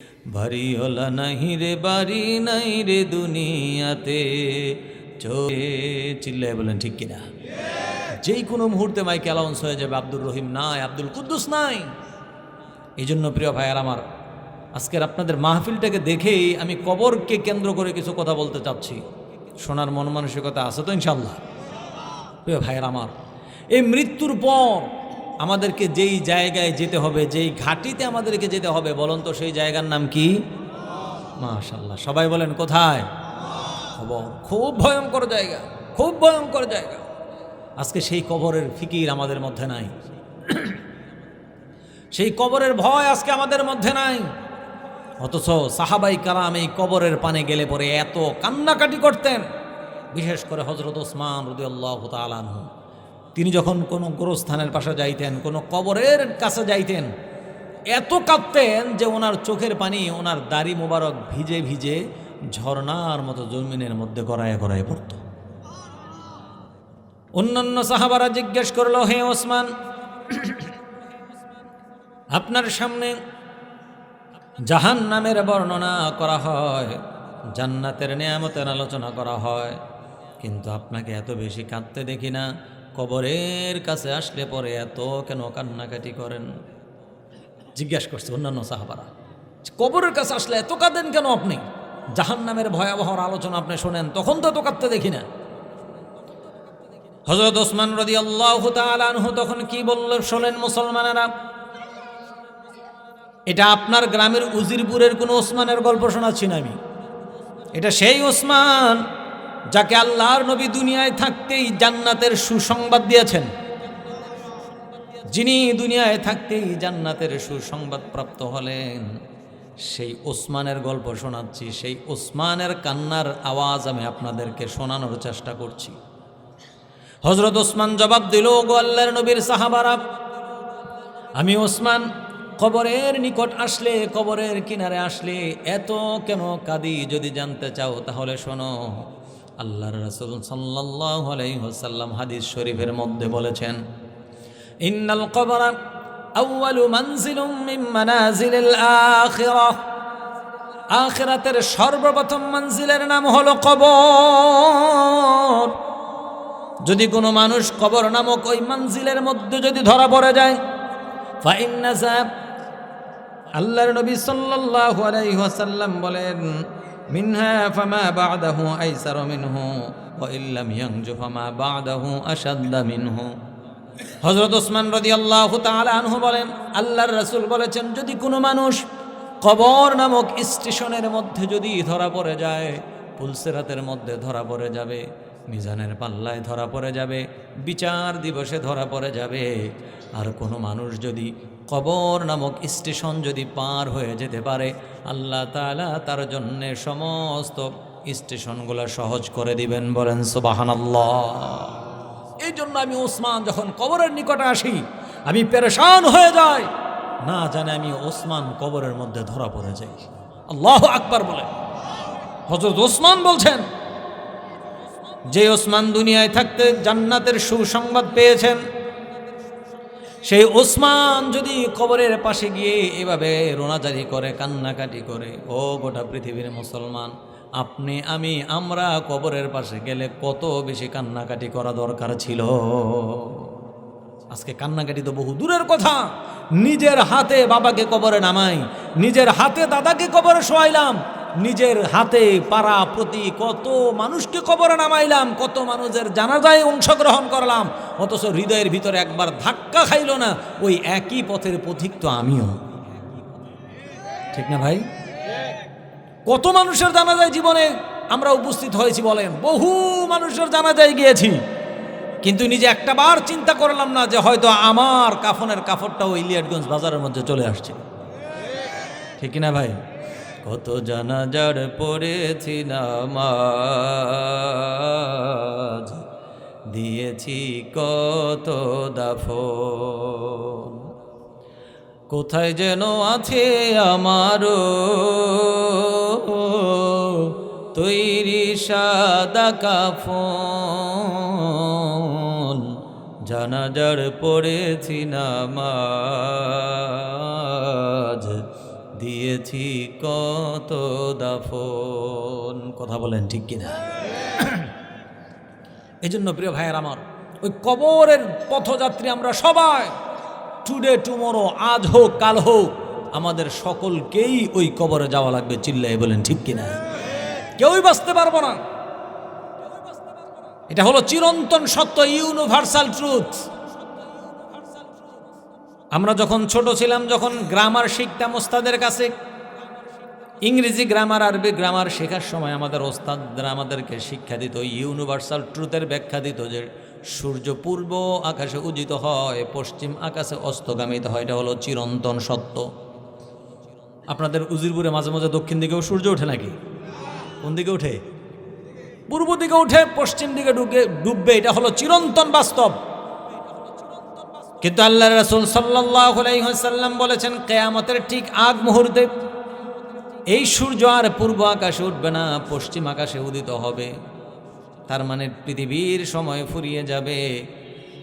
বাড়িওয়ালা নাহি রে বাড়ি নাই রে দুনিয়াতে, চিল্লায় বলেন ঠিক কিনা? যেই কোনো মুহূর্তে মাইকে অ্যালাউন্স হয়ে যাবে আব্দুর রহিম নাই, আব্দুল কুদ্দুস নাই। এই জন্য প্রিয় ভাইয়ার আমার, আজকের আপনাদের মাহফিলটাকে দেখেই আমি কবরকে কেন্দ্র করে কিছু কথা বলতে চাচ্ছি। শোনার মন মানসিকতা আছে তো ইনশাল্লাহ? প্রিয় ভাইয়ার আমার, এই মৃত্যুর পর আমাদেরকে যেই জায়গায় যেতে হবে, যেই ঘাটিতে আমাদেরকে যেতে হবে, বলুন তো সেই জায়গার নাম কি? মাশাআল্লাহ, সবাই বলেন কোথায়? কবর। খুব ভয়ঙ্কর জায়গা, খুব ভয়ঙ্কর জায়গা। আজকে সেই কবরের ফিকির আমাদের মধ্যে নাই, সেই কবরের ভয় আজকে আমাদের মধ্যে নাই। অথচ সাহাবাই কারাম এই কবরের পানে গেলে পরে এত কান্নাকাটি করতেন। বিশেষ করে হযরত ওসমান রাদিয়াল্লাহু তাআলা আনহু, তিনি যখন কোনো গোরস্থানের পাশে যাইতেন, কোনো কবরের কাছে যাইতেন, এত কাঁদতেন যে ওনার চোখের পানি, ওনার দাড়ি মোবারক ভিজে ভিজে ঝর্ণার মতো জমিনের মধ্যে গড়ায় গড়ায় পড়ত। অন্যান্য সাহাবারা জিজ্ঞেস করলো, হে ওসমান, আপনার সামনে জাহান্নামের বর্ণনা করা হয়, জান্নাতের নিয়ামতের আলোচনা করা হয়, কিন্তু আপনাকে এত বেশি কাঁদতে দেখি না। কবরের কাছে আসলে পরে এত কেন কান্নাকাটি করেন? জিজ্ঞেস করছে অন্যান্য সাহাবারা, কবরের কাছে আসলে এত কাঁদেন কেন আপনি? জাহান্নামের ভয়াবহ আলোচনা আপনি শোনেন, তখন তো এত কাঁদতে দেখি না। হযরত ওসমান রাদিয়াল্লাহু তাআলা আনহু তখন কি বললেন শোনেন মুসলমানেরা, এটা আপনার গ্রামের উজিরপুরের কোনো ওসমানের গল্প শোনাচ্ছি না আমি। এটা সেই ওসমান যাকে আল্লাহর নবী দুনিয়ায় থাকতেই জান্নাতের সুসংবাদ দিয়েছেন, যিনি দুনিয়ায় থাকতেই জান্নাতের সুসংবাদ প্রাপ্ত হলেন, সেই ওসমানের গল্প শোনাচ্ছি। সেই ওসমানের কান্নার আওয়াজ আমি আপনাদেরকে শোনানোর চেষ্টা করছি। হযরত ওসমান জবাব দিল, গো আল্লাহর নবীর সাহাবারা, আমি ওসমান কবরের নিকট আসলে, কবরের কিনারে আসলে এত কেন কাঁদি যদি জানতে চাও তাহলে শোনো। আল্লাহর রাসূল সাল্লাল্লাহু আলাইহি ওয়াসাল্লাম হাদিস শরীফের মধ্যে বলেছেন, ইন্নাল কবরা আউয়ালু মানজিলুম মিন মানাজিলিল আখিরাহ, আখিরাতের সর্বপ্রথম মঞ্জিলের নাম হলো কবর। যদি কোনো মানুষ কবর নামক ওই মঞ্জিলের মধ্যে যদি ধরা পড়ে যায়, ফাইন্না যাব, আল্লাহর নবী সাল্লাল্লাহু আলাইহি ওয়াসাল্লাম বলেন, মিনহা ফামা বা'দাহু আইসারু মিনহু ওয়া ইল্লাম ইয়ানজু ফামা বা'দাহু আশাদ্দা মিনহু। হযরত ওসমান রাদিয়াল্লাহু তাআলা আনহু বলেন, আল্লাহর রাসূল বলেছেন, যদি কোনো মানুষ কবর নামক স্টেশনের মধ্যে যদি ধরা পড়ে যায়, পুলসিরাতের মধ্যে ধরা পড়ে যাবে, মিজানের পাল্লায় ধরা পড়ে যাবে, বিচার দিবসে ধরা পড়ে যাবে, আর কোনো মানুষ যদি কবর নামক স্টেশন যদি পার হয়ে যেতে পারে, আল্লাহ তাআলা তার জন্য সমস্ত স্টেশনগুলো সহজ করে দিবেন। বলেন সুবহানাল্লাহ। এই জন্য আমি ওসমান যখন কবরের নিকটে আসি আমি পেরেশান হয়ে যাই, না জানে আমি ওসমান কবরের মধ্যে ধরা পড়ে যাই। আল্লাহু আকবার বলেন। হযরত ওসমান বলছেন, যে ওসমান দুনিয়ায় থাকতে জান্নাতের সুসংবাদ পেয়েছেন, সেই ওসমান যদি কবরের পাশে গিয়ে এভাবে রোনাজারি করে, কান্নাকাটি করে, ও গোটা পৃথিবীর মুসলমান, আপনি আমি আমরা কবরের পাশে গেলে কত বেশি কান্নাকাটি করা দরকার ছিল। আজকে কান্নাকাটি তো বহু দূরের কথা, নিজের হাতে বাবাকে কবরে নামাই, নিজের হাতে দাদাকে কবরে শোয়াইলাম, নিজের হাতে পাড়া প্রতি কত মানুষকে কবরে নামাইলাম, কত মানুষের জানাজায় অংশগ্রহণ করলাম, অথচ হৃদয়ের ভিতরে একবার ধাক্কা খাইল না ওই একই পথের পথিক তো আমিও। ঠিক না ভাই? কত মানুষের জানাজায় জীবনে আমরা উপস্থিত হয়েছি বলেন, বহু মানুষের জানাজায় গিয়েছি, কিন্তু নিজে একটা বার চিন্তা করলাম না যে হয়তো আমার কাফনের কাপড়টাও ইলিয়াটগঞ্জ বাজারের মধ্যে চলে আসছে। ঠিক না ভাই? কত জানাজার পড়েছি নামাজ, দিয়েছি কত দাফন, কোথায় যেন আছে আমারও তৈরি সাদা কাফন, জানাজার পড়েছি নামাজ, দিয়েছি কত দাফন। কথা বলেন ঠিক কিনা? এই জন্য প্রিয় ভাইয়ের আমার, ওই কবরের পথযাত্রী আমরা সবাই, টুডে টুমোরো, আজ হোক কাল হোক, আমাদের সকলকেই ওই কবরে যাওয়া লাগবে। চিল্লাই বলেন ঠিক কিনা? কেউই বাঁচতে পারবো না। এটা হলো চিরন্তন সত্য, ইউনিভার্সাল ট্রুথ। আমরা যখন ছোট ছিলাম, যখন গ্রামার শিখতাম ওস্তাদের কাছে, ইংরেজি গ্রামার, আরবি গ্রামার শেখার সময় আমাদের ওস্তাদরা আমাদেরকে শিক্ষা দিত, ইউনিভার্সাল ট্রুথের ব্যাখ্যা দিত যে সূর্য পূর্ব আকাশে উদিত হয়, পশ্চিম আকাশে অস্তগামিত হয়। এটা হলো চিরন্তন সত্য। আপনাদের উজিরপুরে মাঝে মাঝে দক্ষিণ দিকেও সূর্য ওঠে নাকি? কোন দিকে ওঠে? পূর্ব দিকে উঠে, পশ্চিম দিকে ডুববে। এটা হলো চিরন্তন বাস্তব। কিন্তু আল্লাহর রাসূল সাল্লাল্লাহু আলাইহি ওয়াসাল্লাম বলেছেন, কিয়ামতের ঠিক আগ মুহূর্তে এই সূর্য আর পূর্ব আকাশে উঠবে না, পশ্চিম আকাশে উদিত হবে। তার মানে পৃথিবীর সময় ফুরিয়ে যাবে।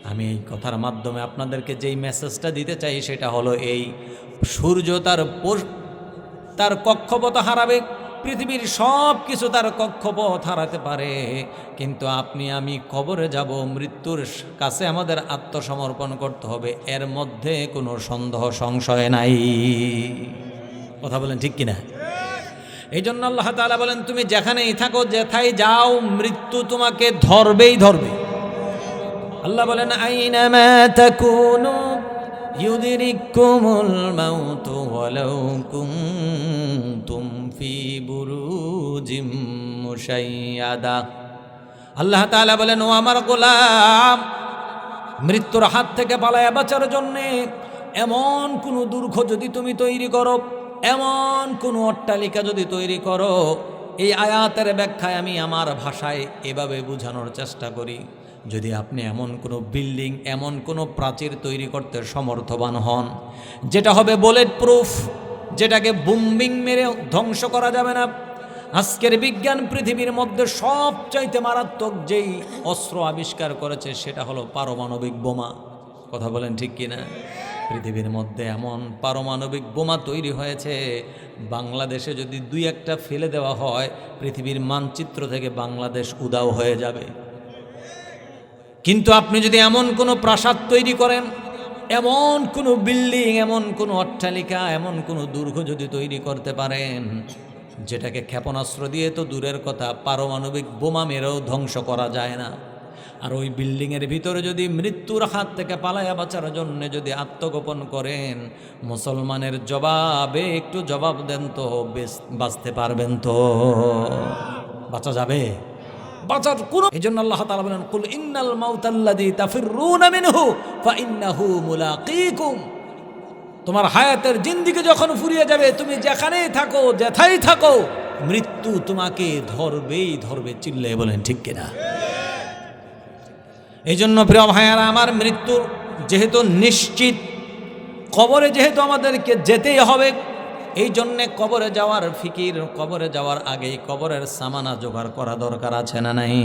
আমি এই কথার মাধ্যমে আপনাদেরকে যেই মেসেজটা দিতে চাই সেটা হলো এই: সূর্য তার কক্ষপথ হারাবে, পৃথিবীর সব কিছু তার কক্ষপথ হারাতে পারে, কিন্তু আপনি আমি কবরে যাব, মৃত্যুর কাছে আমাদের আত্মসমর্পণ করতে হবে, এর মধ্যে কোনো সন্দেহ সংশয় নাই। কথা বলেন ঠিক কিনা? এই জন্য আল্লাহ তাআলা বলেন, তুমি যেখানেই থাকো, যেথায় যাও, মৃত্যু তোমাকে ধরবেই ধরবে। আল্লাহ বলেন, আইনামা তাকুনু ইউদরিকুমুল মাউতু ওয়ালাউ কুনতুম ফি বুরুজিম মুশাইয়াদা। আল্লাহ তাআলা বলেন, ও আমার গোলাম, মৃত্যুর হাত থেকে পালায়া বাঁচার জন্য এমন কোনো দুর্গ যদি তুমি তৈরি করো, এমন কোনো অট্টালিকা যদি তৈরি করো, এই আয়াতের ব্যাখ্যায় আমি আমার ভাষায় এভাবে বোঝানোর চেষ্টা করি, যদি আপনি এমন কোনো বিল্ডিং, এমন কোনো প্রাচীর তৈরি করতে সমর্থবান হন, যেটা হবে বুলেট প্রুফ, যেটাকে বুম্বিং মেরে ধ্বংস করা যাবে না। আজকের বিজ্ঞান পৃথিবীর মধ্যে সবচাইতে মারাত্মক যেই অস্ত্র আবিষ্কার করেছে সেটা হলো পারমাণবিক বোমা। কথা বলেন ঠিক কিনা? পৃথিবীর মধ্যে এমন পারমাণবিক বোমা তৈরি হয়েছে, বাংলাদেশে যদি দুই একটা ফেলে দেওয়া হয়, পৃথিবীর মানচিত্র থেকে বাংলাদেশ উধাও হয়ে যাবে। কিন্তু আপনি যদি এমন কোনো প্রাসাদ তৈরি করেন, এমন কোনো বিল্ডিং, এমন কোনো অট্টালিকা, এমন কোনো দুর্গ যদি তৈরি করতে পারেন, যেটাকে ক্ষেপণাস্ত্র দিয়ে তো দূরের কথা, পারমাণবিক বোমা মেরেও ধ্বংস করা যায় না, আর ওই বিল্ডিংয়ের ভিতরে যদি মৃত্যুর হাত থেকে পালায়া বাঁচার জন্য যদি আত্মগোপন করেন, মুসলমানের জবাবে একটু জবাব দেন তো, বাঁচতে পারবেন তো? বাঁচা যাবে? বাঁচার কোনো, এই জন্য আল্লাহ তাআলা বলেন, কুল ইন্নাল মাউতাল্লাযী তাফিররুনা মিনহু ফাইন্নাহু মুলাকীকুম। তোমার হায়াতের জিন্দেগি যখন ফুরিয়ে যাবে, তুমি যেখানেই থাকো, যেথায় থাকো, মৃত্যু তোমাকে ধরবেই ধরবে। চিল্লায়ে বলেন ঠিক কিনা? এই জন্য প্রিয় ভাইয়ারা আমার, মৃত্যু যেহেতু নিশ্চিত, কবরে যেহেতু আমাদেরকে যেতেই হবে, এই জন্যে কবরে যাওয়ার ফিকির, কবরে যাওয়ার আগেই কবরের সামানা জোগাড় করা দরকার আছে না নাই?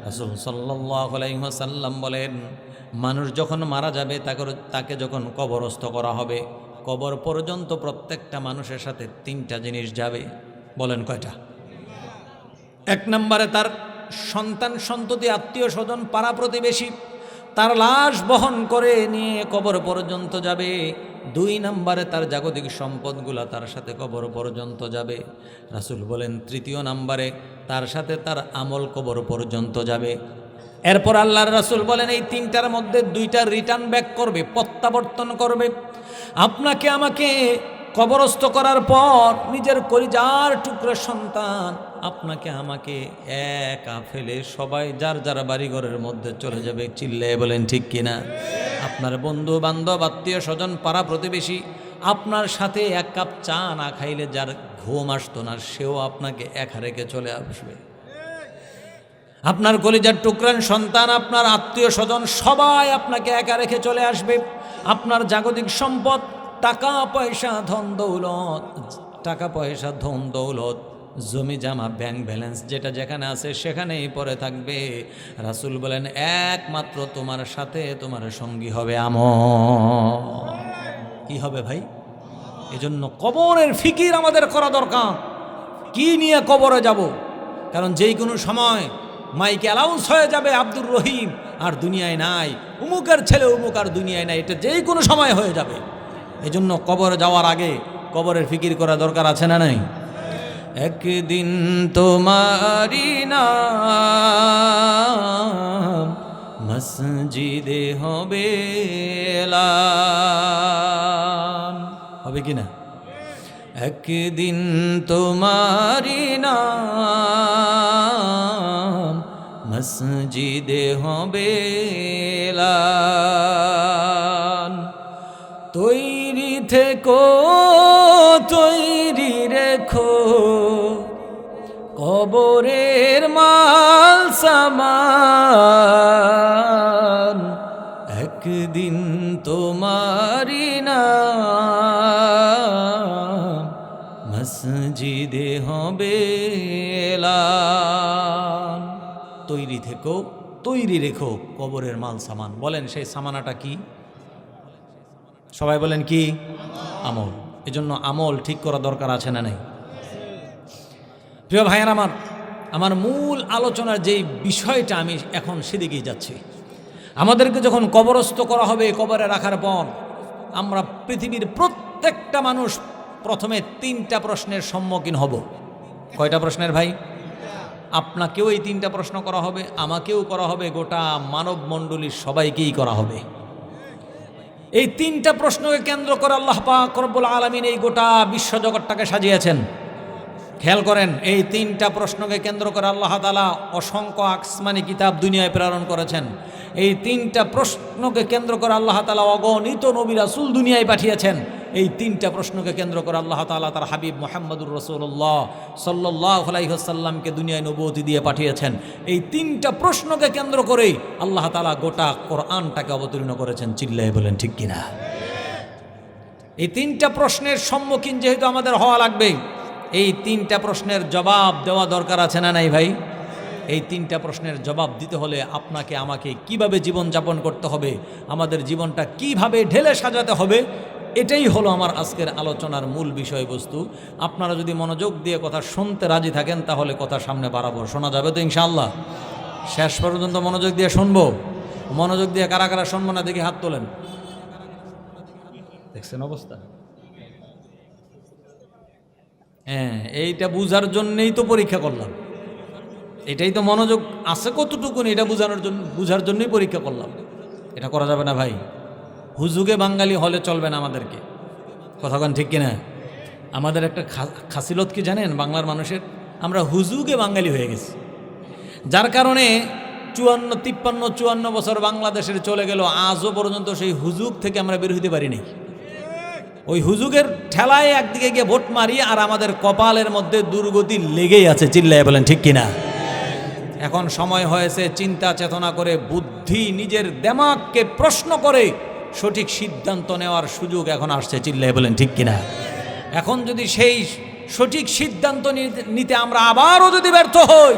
রাসূল সাল্লাল্লাহু আলাইহি ওয়াসাল্লাম বলেন, মানুষ যখন মারা যাবে, তাকে যখন কবরস্থ করা হবে, কবর পর্যন্ত প্রত্যেকটা মানুষের সাথে তিনটা জিনিস যাবে। বলেন কয়টা? এক নম্বরে তার সন্তান সন্ততি, আত্মীয় স্বজন, পাড়া প্রতিবেশী তার লাশ বহন করে নিয়ে কবর পর্যন্ত যাবে। দুই নম্বরে তার জাগতিক সম্পদগুলা তার সাথে কবর পর্যন্ত যাবে। রাসূল বলেন, তৃতীয় নম্বরে তার সাথে তার আমল কবর পর্যন্ত যাবে। এরপর আল্লাহর রাসূল বলেন, এই তিনটার মধ্যে দুইটা রিটার্ন ব্যাক করবে, প্রত্যাবর্তন করবে। আপনাকে আমাকে কবরস্থ করার পর নিজের কলিজার টুকরো সন্তান আপনাকে আমাকে একা ফেলে সবাই যার যার বাড়িঘরের মধ্যে চলে যাবে। চিল্লায়ে বলেন ঠিক কিনা? আপনার বন্ধু বান্ধব, আত্মীয় স্বজন, পাড়া প্রতিবেশী আপনার সাথে এক কাপ চা না খাইলে যার ঘুম আসতো না, সেও আপনাকে একা রেখে চলে আসবে। আপনার কলিজার টুকরান সন্তান, আপনার আত্মীয় স্বজন সবাই আপনাকে একা রেখে চলে আসবে। আপনার জাগতিক সম্পদ, টাকা পয়সা, ধন দৌলত, জমি জামা, ব্যাংক ব্যালেন্স, যেটা যেখানে আছে সেখানেই পড়ে থাকবে। রাসূল বলেন, একমাত্র তোমার সাথে তোমার সঙ্গী হবে আমল। কি হবে ভাই? এজন্য কবরের ফিকির আমাদের করা দরকার। কি নিয়ে কবরে যাব? কারণ যেই কোনো সময় মাইকে অ্যালাউন্স হয়ে যাবে আব্দুর রহিম আর দুনিয়ায় নাই, উমুকের ছেলে উমুক আর দুনিয়ায় নাই, এটা যেই কোনো সময় হয়ে যাবে। এজন্য কবরে যাওয়ার আগে কবরের ফিকির করা দরকার আছে না নাই? একদিন তোমারি নাম মসজিদে হবে এলান, হবে কি না? একদিন তোমারি নাম মসজিদে হবে এলান। তৈরি থেকো তৈরি রেখো কবরের মাল সামান, একদিন তোমারি নাম মসজিদে হবে এলান। তৈরি থেকো তৈরি রেখো কবরের মাল সামান। বলেন সেই সামানাটা কি? সবাই বলেন কি? আমল। এজন্য আমল ঠিক করা দরকার আছে না নাই? প্রিয় ভাইয়ের আমার মূল আলোচনার যেই বিষয়টা আমি এখন সেদিকেই যাচ্ছি। আমাদেরকে যখন কবরস্থ করা হবে, কবরে রাখার পর আমরা পৃথিবীর প্রত্যেকটা মানুষ প্রথমে 3টা প্রশ্নের সম্মুখীন হব। কয়টা প্রশ্নের ভাই? আপনাকেও এই 3টা প্রশ্ন করা হবে, আমাকেও করা হবে, গোটা মানব মণ্ডলীর সবাইকেই করা হবে। এই 3টা প্রশ্নকে কেন্দ্র করে আল্লাহ পাক রব্বুল আলামিন এই গোটা বিশ্বজগৎটাকে সাজিয়েছেন। খেয়াল করেন, এই 3টা প্রশ্নকে কেন্দ্র করে আল্লাহ তাআলা অসংখ্য আসমানি কিতাব দুনিয়ায় প্রেরণ করেছেন। এই 3টা প্রশ্নকে কেন্দ্র করে আল্লাহ তাআলা অগণিত নবী রাসূল দুনিয়ায় পাঠিয়েছেন। এই 3টা প্রশ্নকে কেন্দ্র করে আল্লাহ তাআলা তার হাবিব মুহাম্মদুর রাসূলুল্লাহ সাল্লাল্লাহু আলাইহি ওয়াসাল্লামকে দুনিয়ায় নবুয়তি দিয়ে পাঠিয়েছেন। এই 3টা প্রশ্নকে কেন্দ্র করেই আল্লাহ তাআলা গোটা কোরআনটাকে অবতীর্ণ করেছেন। চিল্লায়ে বলেন ঠিক কিনা? এই 3টা প্রশ্নের সম্মুখীন যেহেতু আমাদের হওয়া লাগবে, এই 3টা প্রশ্নের জবাব দেওয়া দরকার আছে না নাই ভাই? এই 3টা প্রশ্নের জবাব দিতে হলে আপনাকে আমাকে কিভাবে জীবনযাপন করতে হবে, আমাদের জীবনটা কিভাবে ঢেলে সাজাতে হবে, এটাই হলো আমার আজকের আলোচনার মূল বিষয়বস্তু। আপনারা যদি মনোযোগ দিয়ে কথা শুনতে রাজি থাকেন তাহলে কথা সামনে বাড়াবো। শোনা যাবে তো ইনশাআল্লাহ? শেষ পর্যন্ত মনোযোগ দিয়ে শুনবো। মনোযোগ দিয়ে কারা কারা শুনবো না দেখি হাত তোলেন। দেখছেন অবস্থা? হ্যাঁ, এইটা বুঝার জন্যই তো পরীক্ষা করলাম। এটাই তো মনোযোগ আছে কতটুকু এটা বুঝার জন্যই পরীক্ষা করলাম। এটা করা যাবে না ভাই। হুজুগে বাঙালি হলে চলবে না আমাদেরকে। কথাক্ষণ ঠিক কিনা? আমাদের একটা খাসিলত কি জানেন বাংলার মানুষের? আমরা হুজুগে বাঙালি হয়ে গেছি, যার কারণে 54 বছর বাংলাদেশের চলে গেল, আজও পর্যন্ত সেই হুজুগ থেকে আমরা বের হইতে পারিনি। ওই হুজুগের ঠেলায় একদিকে গিয়ে ভোট মারি, আর আমাদের কপালের মধ্যে দুর্গতি লেগেই আছে। চিল্লায় বলেন ঠিক কিনা? এখন সময় হয়েছে চিন্তা চেতনা করে, বুদ্ধি নিজের দিমাগকে প্রশ্ন করে সঠিক সিদ্ধান্ত নেওয়ার সুযোগ এখন আসছে। চিল্লায় বলেন ঠিক কিনা? এখন যদি সেই সঠিক সিদ্ধান্ত নিতে আমরা আবারও যদি ব্যর্থ হই,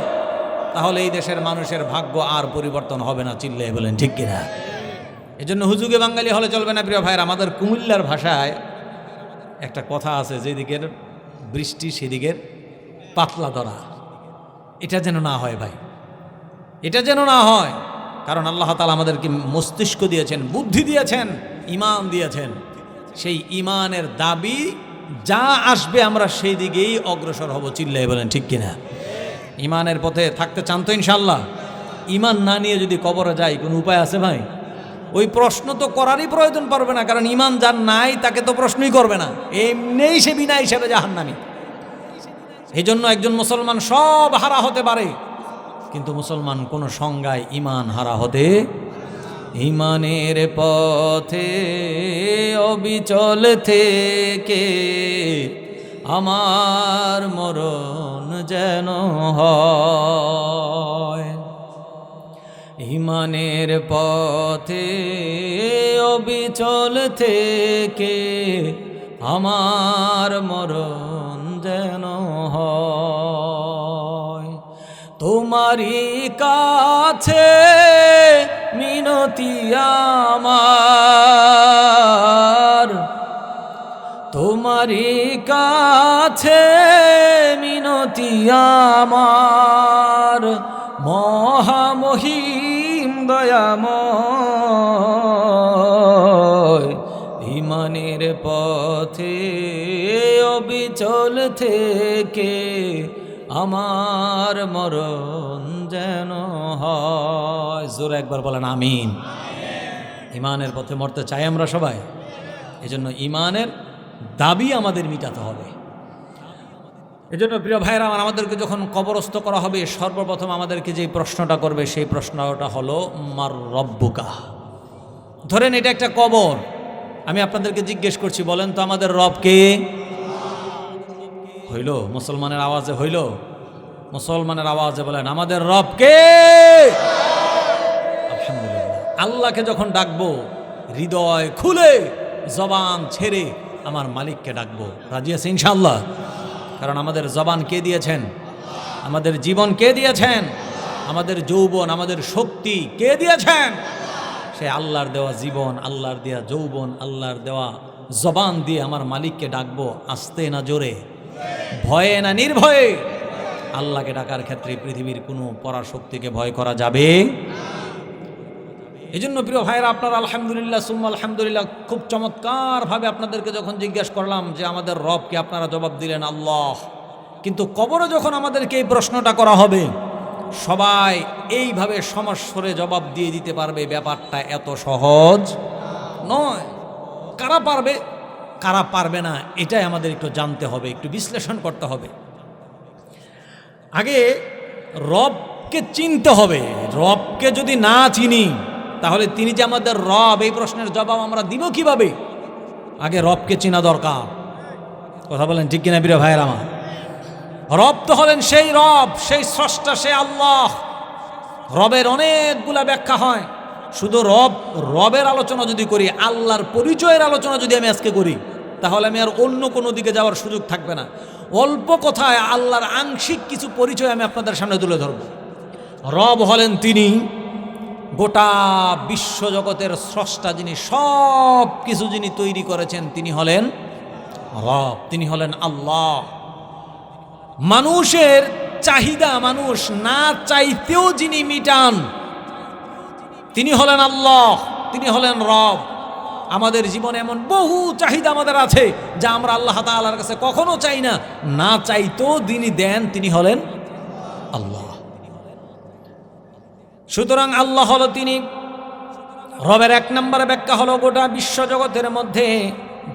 তাহলে এই দেশের মানুষের ভাগ্য আর পরিবর্তন হবে না। চিল্লায় বলেন ঠিক কিনা? এজন্য হুজুগে বাঙালি হলে চলবে না। প্রিয় ভাইয়ের, আমাদের কুমিল্লার ভাষায় একটা কথা আছে, যেদিকের বৃষ্টি সেদিকের পাতলা ধরা। এটা যেন না হয় ভাই, এটা যেন না হয়। কারণ আল্লাহ তাআলা আমাদেরকে মস্তিষ্ক দিয়েছেন, বুদ্ধি দিয়েছেন, ঈমান দিয়েছেন। সেই ঈমানের দাবি যা আসবে আমরা সেই দিকেই অগ্রসর হব। চিল্লায় বলেন ঠিক কিনা? ঈমানের পথে থাকতে চান তো ইনশাআল্লাহ? ঈমান না নিয়ে যদি কবরে যাই, কোনো উপায় আছে ভাই? ওই প্রশ্ন তো করারই প্রয়োজন পড়বে না, কারণ ঈমান যার নাই তাকে তো প্রশ্নই করবে না, এমনিই সে বিনা হিসেবে জাহান্নামী। এই জন্য একজন মুসলমান সব হারা হতে পারে, কিন্তু মুসলমান কোন সংজ্ঞায় ঈমান হারা হতে। ঈমানের পথে অবিচল থেকে আমার মরণ যেন হয়। ঈমানের পথে অবিচল থেকে আমার মরণ যেন হয়। তোমারই কাছে মিনতি আমার, তোমার তোমারই কাছে মিনতি আমার, মহামহিম দয়াময়, ইমানের পথে অবিচল থেকে আমার মরণ যেন হয়। জোরে একবার বলেন আমিন। ইমানের পথে মরতে চাই আমরা সবাই, এজন্য ইমানের দাবি আমাদের মিটাতে হবে। এজন্য প্রিয় ভাইরা আমার, আমাদেরকে যখন কবরস্থ করা হবে সর্বপ্রথম আমাদেরকে যে প্রশ্নটা করবে সেই প্রশ্নটা হলো মার রব্বুকা। ধরেন এটা একটা কবর, আমি আপনাদেরকে জিজ্ঞেস করছি, বলেন তো আমাদের রব কে? হইল মুসলমানের আওয়াজে, হইল মুসলমানের আওয়াজে বলেন আমাদের রব কে? আলহামদুলিল্লাহ। আল্লাহকে যখন ডাকবো হৃদয় খুলে জবান ছেড়ে আমার মালিককে ডাকবো, রাজি আছে ইনশাআল্লাহ? কারণ আমাদের জবান কে দিয়েছেন? আমাদের জীবন কে দিয়েছেন? আমাদের যৌবন, আমাদের শক্তি কে দিয়েছেন? সে আল্লাহর দেওয়া জীবন, আল্লাহর দেওয়া যৌবন, আল্লাহর দেওয়া জবান দিয়ে আমার মালিককে ডাকবো, আস্তে না জোরে, ভয়ে না নির্ভয়ে। আল্লাহকে ডাকার ক্ষেত্রে পৃথিবীর কোনো পরাশক্তিকে ভয় করা যাবে। এই জন্য প্রিয় ভাইরা আপনারা আলহামদুলিল্লাহ সুম্মা আলহামদুলিল্লাহ, খুব চমৎকারভাবে আপনাদেরকে যখন জিজ্ঞাসা করলাম যে আমাদের রবকে, আপনারা জবাব দিলেন আল্লাহ। কিন্তু কবরে যখন আমাদেরকে এই প্রশ্নটা করা হবে, সবাই এইভাবে সমস্বরে জবাব দিয়ে দিতে পারবে, ব্যাপারটা এত সহজ নয়। কারা পারবে কারা পারবে না এটাই আমাদের একটু জানতে হবে, একটু বিশ্লেষণ করতে হবে। আগে রবকে চিনতে হবে। রবকে যদি না চিনি তাহলে তিনি যে আমাদের রব, এই প্রশ্নের জবাব আমরা দিব কিভাবে? আগে রবকে চেনা দরকার। কথা বলেন ঠিক কিনা প্রিয় ভাইয়ের আমার? রব তো হলেন সেই রব, সেই স্রষ্টা, সে আল্লাহ। রবের অনেকগুলা ব্যাখ্যা হয়। শুধু রবের আলোচনা যদি করি, আল্লাহর পরিচয়ের আলোচনা যদি আমি আজকে করি, তাহলে আমি আর অন্য কোনো দিকে যাওয়ার সুযোগ থাকবে না। অল্প কথায় আল্লাহর আংশিক কিছু পরিচয় আমি আপনাদের সামনে তুলে ধরব। রব হলেন তিনি গোটা বিশ্বজগতের স্রষ্টা, যিনি সব কিছু যিনি তৈরি করেছেন, তিনি হলেন রব, তিনি হলেন আল্লাহ। মানুষের চাহিদা মানুষ না চাইতেও যিনি মিটান, তিনি হলেন আল্লাহ, তিনি হলেন রব। আমাদের জীবনে এমন বহু চাহিদা আমাদের আছে যা আমরা আল্লাহ তাআলার কাছে কখনো চাই না, না চাইতেও যিনি দেন তিনি হলেন আল্লাহ। সুতরাং আল্লাহ হলো তিনি। রবের এক নম্বরে ব্যাখ্যা হলো গোটা বিশ্বজগতের মধ্যে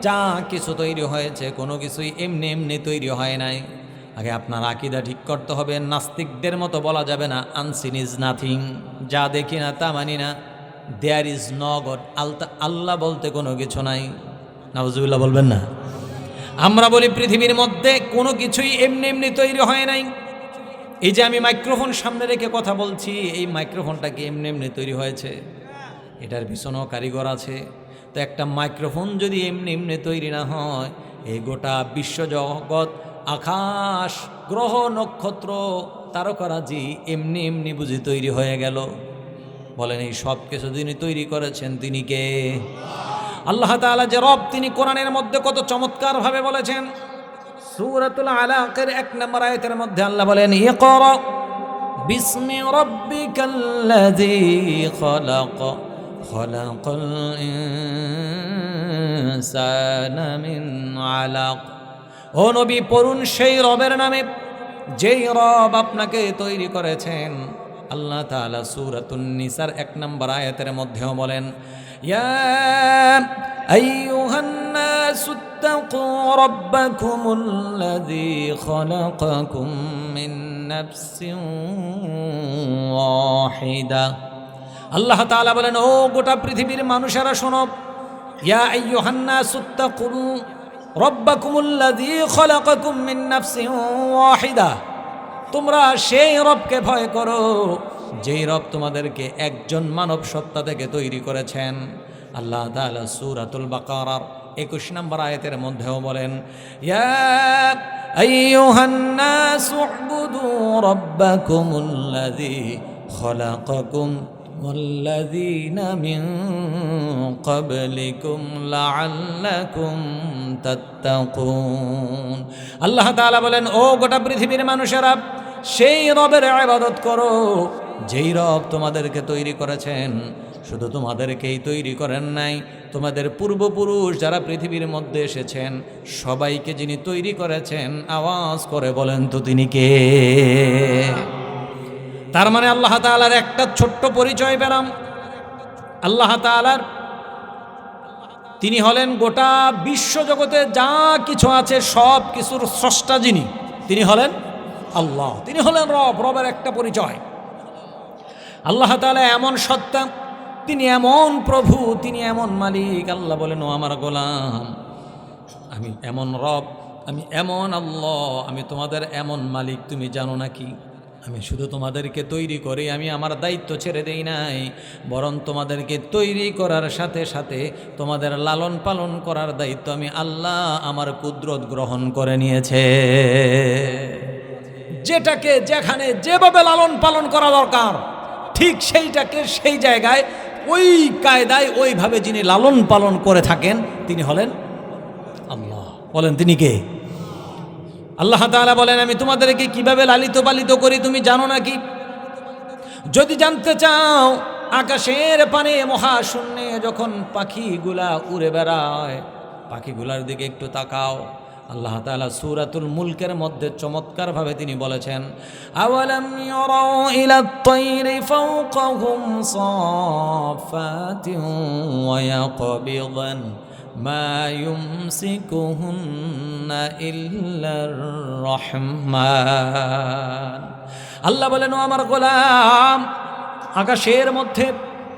যা কিছু তৈরি হয়েছে কোনো কিছুই এমনি এমনি তৈরি হয় নাই। আগে আপনার আকীদা ঠিক করতে হবে। নাস্তিকদের মতো বলা যাবে না আনসিন ইজ নাথিং, যা দেখি না তা মানি না, দেয়ার ইজ নো গড, আল্লাহ বলতে কোনো কিছু নাই। নাউজুবিল্লাহ বলবেন না? আমরা বলি পৃথিবীর মধ্যে কোনো কিছুই এমনি এমনি তৈরি হয় নাই। এই যে আমি মাইক্রোফোন সামনে রেখে কথা বলছি, এই মাইক্রোফোনটা কি এমনি এমনি তৈরি হয়েছে? এটার পিছনেও কারিগর আছে। তো একটা মাইক্রোফোন যদি এমনি এমনি তৈরি না হয়, এই গোটা বিশ্বজগৎ, আকাশ, গ্রহ, নক্ষত্র, তারকারাজি এমনি এমনি বুঝি তৈরি হয়ে গেল? বলেন এই সব কিছু যিনি তৈরি করেছেন তিনি কে? আল্লাহ তাআলা যে রব, তিনি কোরআনের মধ্যে কত চমৎকারভাবে বলেছেন। সূরাতুল আলাকের 1 নম্বর আয়াতের মধ্যে আল্লাহ বলেন, ইকরা বিসমি রাব্বিকাল্লাযী খলাক, খলাকাল ইনসানা মিন আলাক। ও নবী, পড়ুন সেই রবের নামে যেই রব আপনাকে তৈরি করেছেন। আল্লাহ তাআলা সূরাতুন নিসার 1 নম্বর আয়াতের মধ্যেও বলেন, ইয়া আইয়ুহান নাসুত্তাকু রাব্বাকুমুল্লাযী খলাকাকুম মিন নাফসিন ওয়াহিদা। আল্লাহ তাআলা বলেন, ও গোটা পৃথিবীর মানুষেরা শোনো, ইয়া আইয়ুহান নাসুত্তাকু রাব্বাকুমুল্লাযী খলাকাকুম মিন নাফসিন ওয়াহিদা। তোমরা সেই রবকে ভয় করো যেই রব তোমাদেরকে একজন মানব সত্তা থেকে তৈরি করেছেন। আল্লাহ তাআলা সূরাতুল বাকারার 21 নম্বর আয়াতের মধ্যেও বলেন, ইয়া আইয়ুহান নাসু উবুদু রাব্বাকুমুল্লাযী খলাকাকুম ওয়াল্লাযীনা মিন ক্বাবলিকুম লাআল্লাকুম তাত্তাকুন। আল্লাহ তাআলা বলেন, ও গোটা পৃথিবীর মানুষেরা, সেই রবের ইবাদত করো যেই রব তোমাদেরকে তৈরি করেছেন। শুধু তোমাদেরকেই তৈরি করেন নাই, তোমাদের পূর্বপুরুষ যারা পৃথিবীর মধ্যে এসেছেন সবাইকে যিনি তৈরি করেছেন, আওয়াজ করে বলেন তো তিনি কে? তার মানে আল্লাহ তাআলার একটা ছোট্ট পরিচয় পেলাম। আল্লাহ তাআলার তিনি হলেন গোটা বিশ্বজগতে যা কিছু আছে সব কিছুর স্রষ্টা যিনি, তিনি হলেন আল্লাহ। তিনি হলেন রব। রবের একটা পরিচয়। আল্লাহ তাআলা এমন সত্তা, তিনি এমন প্রভু, তিনি এমন মালিক। আল্লাহ বলেন, ও আমার গোলাম, আমি এমন রব, আমি এমন আল্লাহ, আমি তোমাদের এমন মালিক তুমি জানো নাকি? আমি শুধু তোমাদেরকে তৈরি করি, আমি আমার দায়িত্ব ছেড়ে দেই নাই, বরং তোমাদেরকে তৈরি করার সাথে সাথে তোমাদের লালন পালন করার দায়িত্ব আমি আল্লাহ আমার কুদরত গ্রহণ করে নিয়েছে। যেটাকে যেখানে যেভাবে লালন পালন করা দরকার ঠিক সেইটাকে সেই জায়গায় ওই কায়দায় ওইভাবে যিনি লালন পালন করে থাকেন তিনি হলেন আল্লাহ। বলেন তিনি কে? আল্লাহ তাআলা বলেন, আমি তোমাদেরকে কিভাবে লালিত পালিত করি তুমি জানো নাকি? যদি জানতে চাও, আকাশের পানে মহাশূন্যে যখন পাখিগুলা উড়ে বেড়ায়, পাখিগুলার দিকে একটু তাকাও। আল্লাহ তাআলা সূরাতুল মুলকের মধ্যে চমৎকারভাবে তিনি বলেছেন, আওয়ালাম ইয়ারাউ ইলাত তায়রি ফাওকাহুম সাফাতিন ওয়া ইয়াকবিদান মা ইউমসিকুহুন্না ইল্লার রহমান। আল্লাহ বলেন, ও আমার গোলাম, আকাশের মধ্যে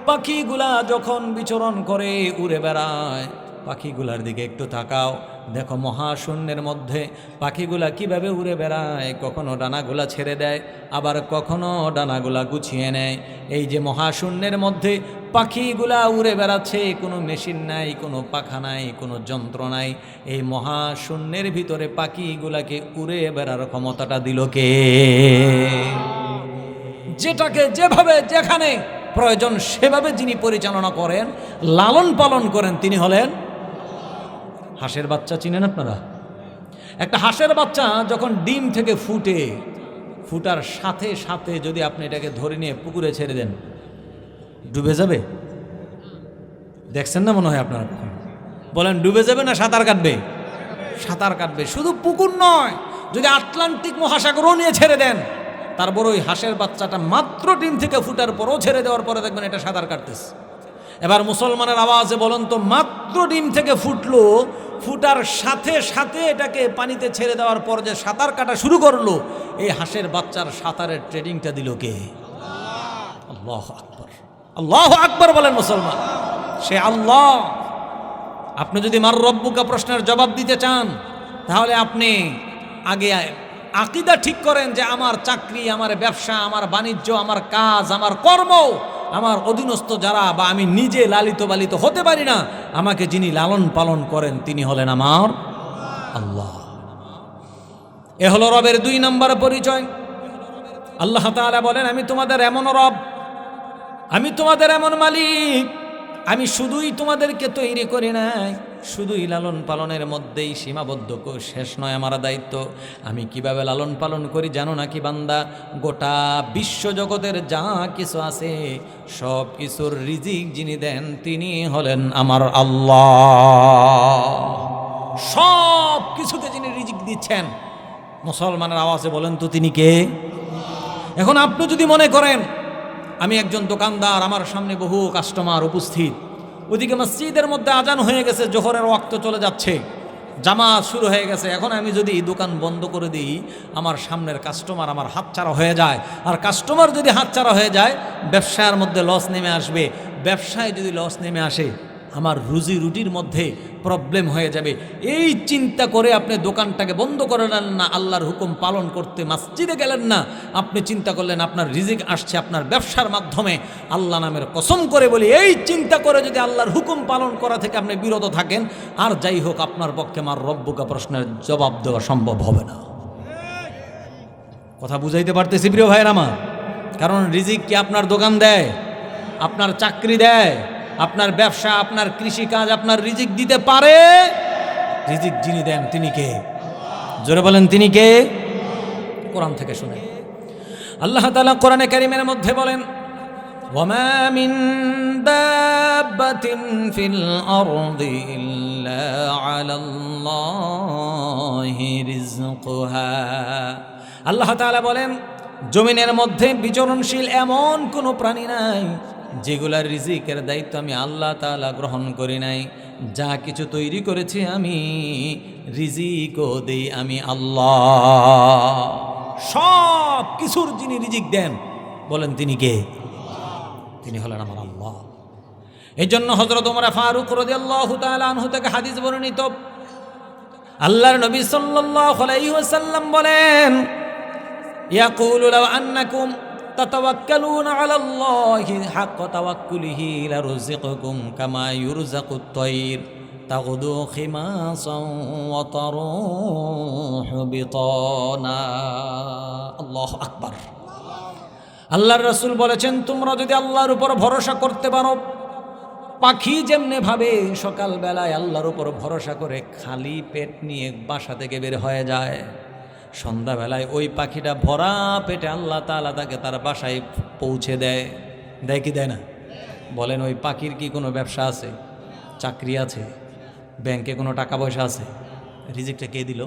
পাখিগুলা যখন বিচরণ করে উড়ে বেড়ায়, পাখিগুলার দিকে একটু তাকাও, দেখো মহাশূন্যের মধ্যে পাখিগুলা কিভাবে উড়ে বেড়ায়। কখনো ডানাগুলা ছেড়ে দেয়, আবার কখনো ডানাগুলা গুছিয়ে নেয়। এই যে মহাশূন্যের মধ্যে পাখিগুলা উড়ে বেড়াচ্ছে, কোনো মেশিন নাই, কোনো পাখা নাই, কোনো যন্ত্র নাই। এই মহাশূন্যের ভিতরে পাখিগুলাকে উড়ে বেড়ার ক্ষমতাটা দিল কে? যেটাকে যেভাবে যেখানে প্রয়োজন সেভাবে যিনি পরিচালনা করেন, লালন পালন করেন, তিনি হলেন হাঁসের বাচ্চা। চিনেন আপনারা? একটা হাঁসের বাচ্চা যখন ডিম থেকে ফুটার সাথে সাথে যদি আপনি এটাকে ধরে নিয়ে পুকুরে ছেড়ে দেন, ডুবে যাবে? দেখছেন না মনে হয় আপনারা? বলেন ডুবে যাবে না সাঁতার কাটবে? সাঁতার কাটবে। শুধু পুকুর নয়, যদি আটলান্টিক মহাসাগরও নিয়ে ছেড়ে দেন, তারপর ওই হাঁসের বাচ্চাটা মাত্র ডিম থেকে ফুটার পরও ছেড়ে দেওয়ার পরে দেখবেন এটা সাঁতার কাটতেছে। এবার মুসলমানের আওয়াজে বলুন তো, মাত্র ডিম থেকে ফুটলো, ফুটার সাথে সাথে এটাকে পানিতে ছেড়ে দেওয়ার পর যে সাঁতার কাটা শুরু করলো, এই হাঁসের বাচ্চার সাঁতারের ট্রেনিংটা দিল কে? আল্লাহু আকবার। আল্লাহু আকবার বলেন মুসলমান। সে আল্লাহ। আপনি যদি মার রব্বুকা প্রশ্নের জবাব দিতে চান, তাহলে আপনি আগে আকীদা ঠিক করেন যে আমার চাকরি, আমার ব্যবসা, আমার বাণিজ্য, আমার কাজ, আমার কর্ম, আমার অধীনস্থ যারা বা আমি নিজে লালিত পালিত হতে পারি না, আমাকে যিনি লালন পালন করেন তিনি হলেন আমার আল্লাহ। এ হলো রবের 2 নম্বর পরিচয়। আল্লাহ তাআলা বলেন, আমি তোমাদের এমন রব, আমি তোমাদের এমন মালিক, আমি শুধুই তোমাদেরকে তৈরি করি নাই, শুধুই লালন পালনের মধ্যেই সীমাবদ্ধ শেষ নয় আমার দায়িত্ব। আমি কিভাবে লালন পালন করি জানো নাকি বান্দা? গোটা বিশ্বজগতের যা কিছু আছে সব কিছুর রিজিক যিনি দেন তিনি হলেন আমার আল্লাহ। সব কিছুকে যিনি রিজিক দিচ্ছেন, মুসলমানের আওয়াজে বলেন তো তিনি কে? এখন আপনি যদি মনে করেন আমি একজন দোকানদার, আমার সামনে বহু কাস্টমার উপস্থিত, ওদিকে মসজিদের মধ্যে আজান হয়ে গেছে, জোহরের ওয়াক্ত চলে যাচ্ছে, জামাত শুরু হয়ে গেছে, এখন আমি যদি দোকান বন্ধ করে দিই, আমার সামনের কাস্টমার আমার হাতছাড়া হয়ে যায়। আর কাস্টমার যদি হাতছাড়া হয়ে যায়, ব্যবসার মধ্যে লস নেমে আসবে। ব্যবসায় যদি লস নেমে আসে, আমার রুজি রুটির মধ্যে প্রবলেম হয়ে যাবে। এই চিন্তা করে আপনি দোকানটাকে বন্ধ করলেন না, আল্লাহর হুকুম পালন করতে মসজিদে গেলেন না, আপনি চিন্তা করলেন আপনার রিজিক আসছে আপনার ব্যবসার মাধ্যমে। আল্লাহ নামের কসম করে বলি, এই চিন্তা করে যদি আল্লাহর হুকুম পালন করা থেকে আপনি বিরত থাকেন, আর যাই হোক আপনার পক্ষে আমার রব্বুকা প্রশ্নের জবাব দেওয়া সম্ভব হবে না। কথা বুঝাইতে পারতেছি প্রিয় ভাইয়ের আমার? কারণ রিজিক কি আপনার দোকান দেয়? আপনার চাকরি দেয়, আপনার ব্যবসা, আপনার কৃষিকাজ, আপনার রিজিক দিতে পারে। রিজিক যিনি দেন তিনি কে? জোরে বলেন তিনি কে? কোরআন থেকে শুনে আল্লাহ তাআলা কোরআনে কারীমের মধ্যে বলেন, ওয়ামা মিন দাব্বাতিন ফিল আরদি ইল্লা আলাল্লাহি রিজকুহা। আল্লাহ তাআলা বলেন, জমিনের মধ্যে বিচরণশীল এমন কোনো প্রাণী নাই যেগুলার রিজিকের দায়িত্ব আমি আল্লাহ তাআলা গ্রহণ করি নাই। যা কিছু তৈরি করেছি আমি, রিজিকও দেই আমি আল্লাহ। সব কিছুর যিনি রিজিক দেন, বলেন তিনি কে? তিনি হলেন আমার আল্লাহ। এই জন্য হযরত ওমর ফারুক রাদিয়াল্লাহু তাআলা আনহু থেকে হাদিস বর্ণিত, আল্লাহর নবী সাল্লাল্লাহু আলাইহি ওয়াসাল্লাম বলেন, ইয়াকুলু লাউ আন্নাকুম তাতাওয়াক্কালুনা আলাল্লাহি হাক্কা তাওয়াক্কুলিহি লারুযিকুকুম কামা ইউরযাকুত তায়র তাগদু খিমাসান ওয়া তারুহু বিতানা। আল্লাহু আকবার। আল্লাহর রাসূল বলেছেন, তোমরা যদি আল্লাহর উপর ভরসা করতে পারো, পাখি যেমনে ভাবে সকালবেলায় আল্লাহর উপর ভরসা করে খালি পেট নিয়ে বাসা থেকে বের হয়ে যায়, সন্ধ্যাবেলায় ওই পাখিটা ভরা পেটে আল্লাহ তাআলা তাকে তার বাসায় পৌঁছে দেয়। দেয় কি দেয় না? বলেন, ওই পাখির কি কোনো ব্যবসা আছে, চাকরি আছে, ব্যাংকে কোনো টাকা পয়সা আছে? রিজিকটা কে দিল?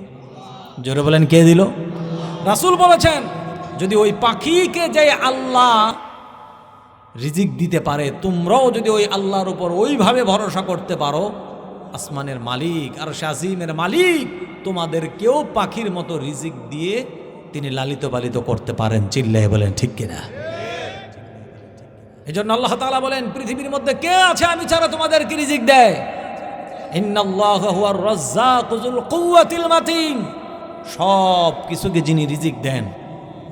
জোরে বলেন, কে দিল? রাসূল বলেছেন, যদি ওই পাখিকে যে আল্লাহ রিজিক দিতে পারে, তোমরাও যদি ওই আল্লাহর উপর ওইভাবে ভরসা করতে পারো, আসমানের মালিক আর শাজিমের মালিক তোমাদেরকেও পাখির মতো রিজিক দিয়ে তিনি লালিত পালিত করতে পারেন। চিল্লায় বলেন ঠিক কিনা? এই জন্য আল্লাহ তাআলা বলেন, পৃথিবীর মধ্যে কে আছে আমি ছাড়া তোমাদেরকে রিজিক দেয়? ইন্নাল্লাহু হুয়ার রাজ্জাকু যুল কুওয়াতিল মাতিন। সব কিছুকে যিনি রিজিক দেন,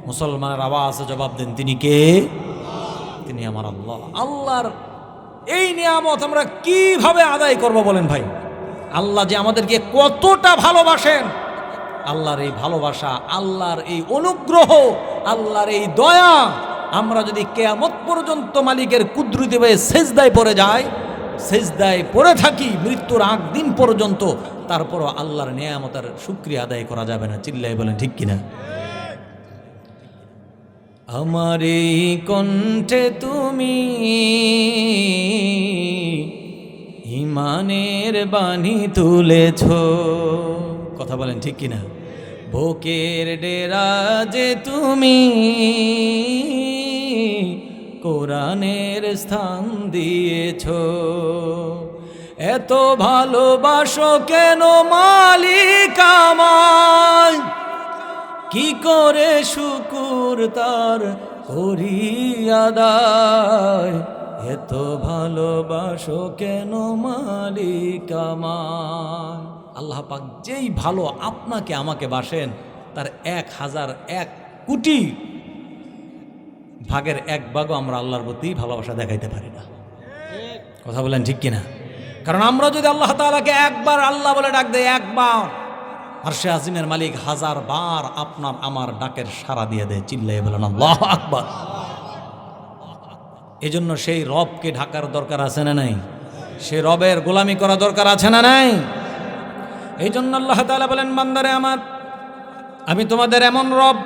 মুসলমানের আওয়াজে জবাব দেন, তিনি কে? তিনি আমার আল্লাহ। আল্লাহর এই নিয়ামত আমরা কিভাবে আদায় করব বলেন ভাই? আল্লাহ যে আমাদেরকে কতটা ভালোবাসেন, আল্লাহর এই ভালোবাসা, আল্লাহর এই অনুগ্রহ, আল্লাহর এই দয়া, আমরা যদি কিয়ামত পর্যন্ত মালিকের কুদরতি হয়ে সেজদায় পড়ে যাই, সেজদায় পড়ে থাকি মৃত্যুর আগ দিন পর্যন্ত, তারপরও আল্লাহর নিয়ামতের শুকরিয়া আদায় করা যাবে না। চিল্লাই বলেন ঠিক কিনা? আমার এই কণ্ঠে তুমি ইমানের বাণী তুলেছ, কথা বলেন ঠিক কিনা? বুকের ডেরা যে তুমি কোরআনের স্থান দিয়েছ, এত ভালোবাসো কেন মালিক আমায়, কি করে শুকুর তার করি আদায়, এত ভালোবাসো কেন মালিক আমায়। আল্লাহ পাক যেই ভালো আপনাকে আমাকে বাসেন, তার 1001 কোটি ভাগের 1 ভাগও আমরা আল্লাহর প্রতি ভালোবাসা দেখাইতে পারি না। কথা বলেন ঠিক কিনা? কারণ আমরা যদি আল্লাহ তাআলাকে একবার আল্লাহ বলে ডাক দেই, একবার, আরশে আজিমের মালিক 1000 বার আপনার আমার ডাকের সাড়া দিয়ে দেয়। চিল্লাইয়ে বলেন আল্লাহু আকবার। এজন্য সেই রবকে ঢাকার দরকার আছে না নাই? সেই রবের গোলামি করা দরকার আছে না নাই? এই জন্য আল্লাহ তাআলা বলেন, বান্দারে আমার, আমি তোমাদের এমন রব,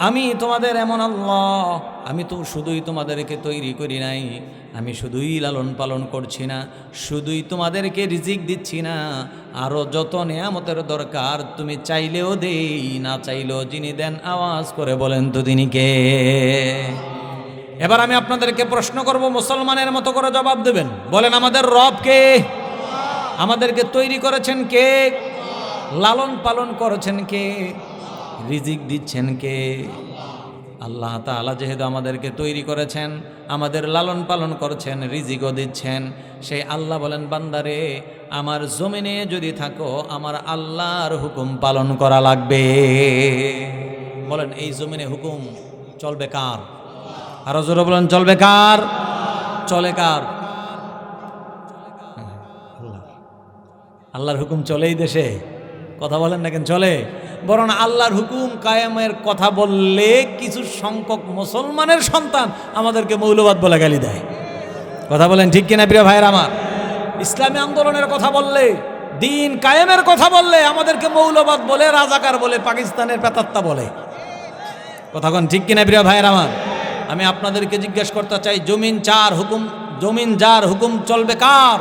আমি তোমাদের এমন আল্লাহ, আমি তো শুধুই তোমাদেরকে তৈরি করি নাই, আমি শুধুই লালন পালন করছি না, শুধুই তোমাদেরকে রিজিক দিচ্ছি না, আরও যত নেয়ামতের দরকার তুমি চাইলেও দেই, না চাইলেও যিনি দেন আওয়াজ করে বলেন তো তিনি কে? এবার আমি আপনাদেরকে প্রশ্ন করব, মুসলমানের মতো করে জবাব দেবেন। বলেন, আমাদের রব কে? আমাদেরকে তৈরি করেছেন কে? লালন পালন করেছেন কে? রিজিক দিচ্ছেন কে? আল্লাহ তাআলা যেহেতু আমাদেরকে তৈরি করেছেন, আমাদের লালন পালন করছেন, রিজিকও দিচ্ছেন, সেই আল্লাহ বলেন, বান্দারে আমার জমিনে যদি থাকো, আমার আল্লাহর হুকুম পালন করা লাগবে। বলেন, এই জমিনে হুকুম চলবে কার? আরো জোরে বলেন, চলবে কার? চলে কার? আল্লাহর হুকুম চলেই দেশে। কথা বলেন না কেন? চলে। বরং আল্লাহর হুকুম কায়েমের কথা বললে কিছু সংখ্যক মুসলমানের সন্তান আমাদেরকে মৌলবাদ বলে গালি দেয়। কথা বলেন ঠিক কিনা প্রিয় ভাইয়ের আমার? ইসলামী আন্দোলনের কথা বললে, দিন কায়েমের কথা বললে আমাদেরকে মৌলবাদ বলে, রাজাকার বলে, পাকিস্তানের পেতাত্তা বলে। কথা কোন ঠিক কিনা প্রিয় ভাইয়ের আমার? আমি আপনাদেরকে জিজ্ঞেস করতে চাই, জমিন যার হুকুম চলবে কার?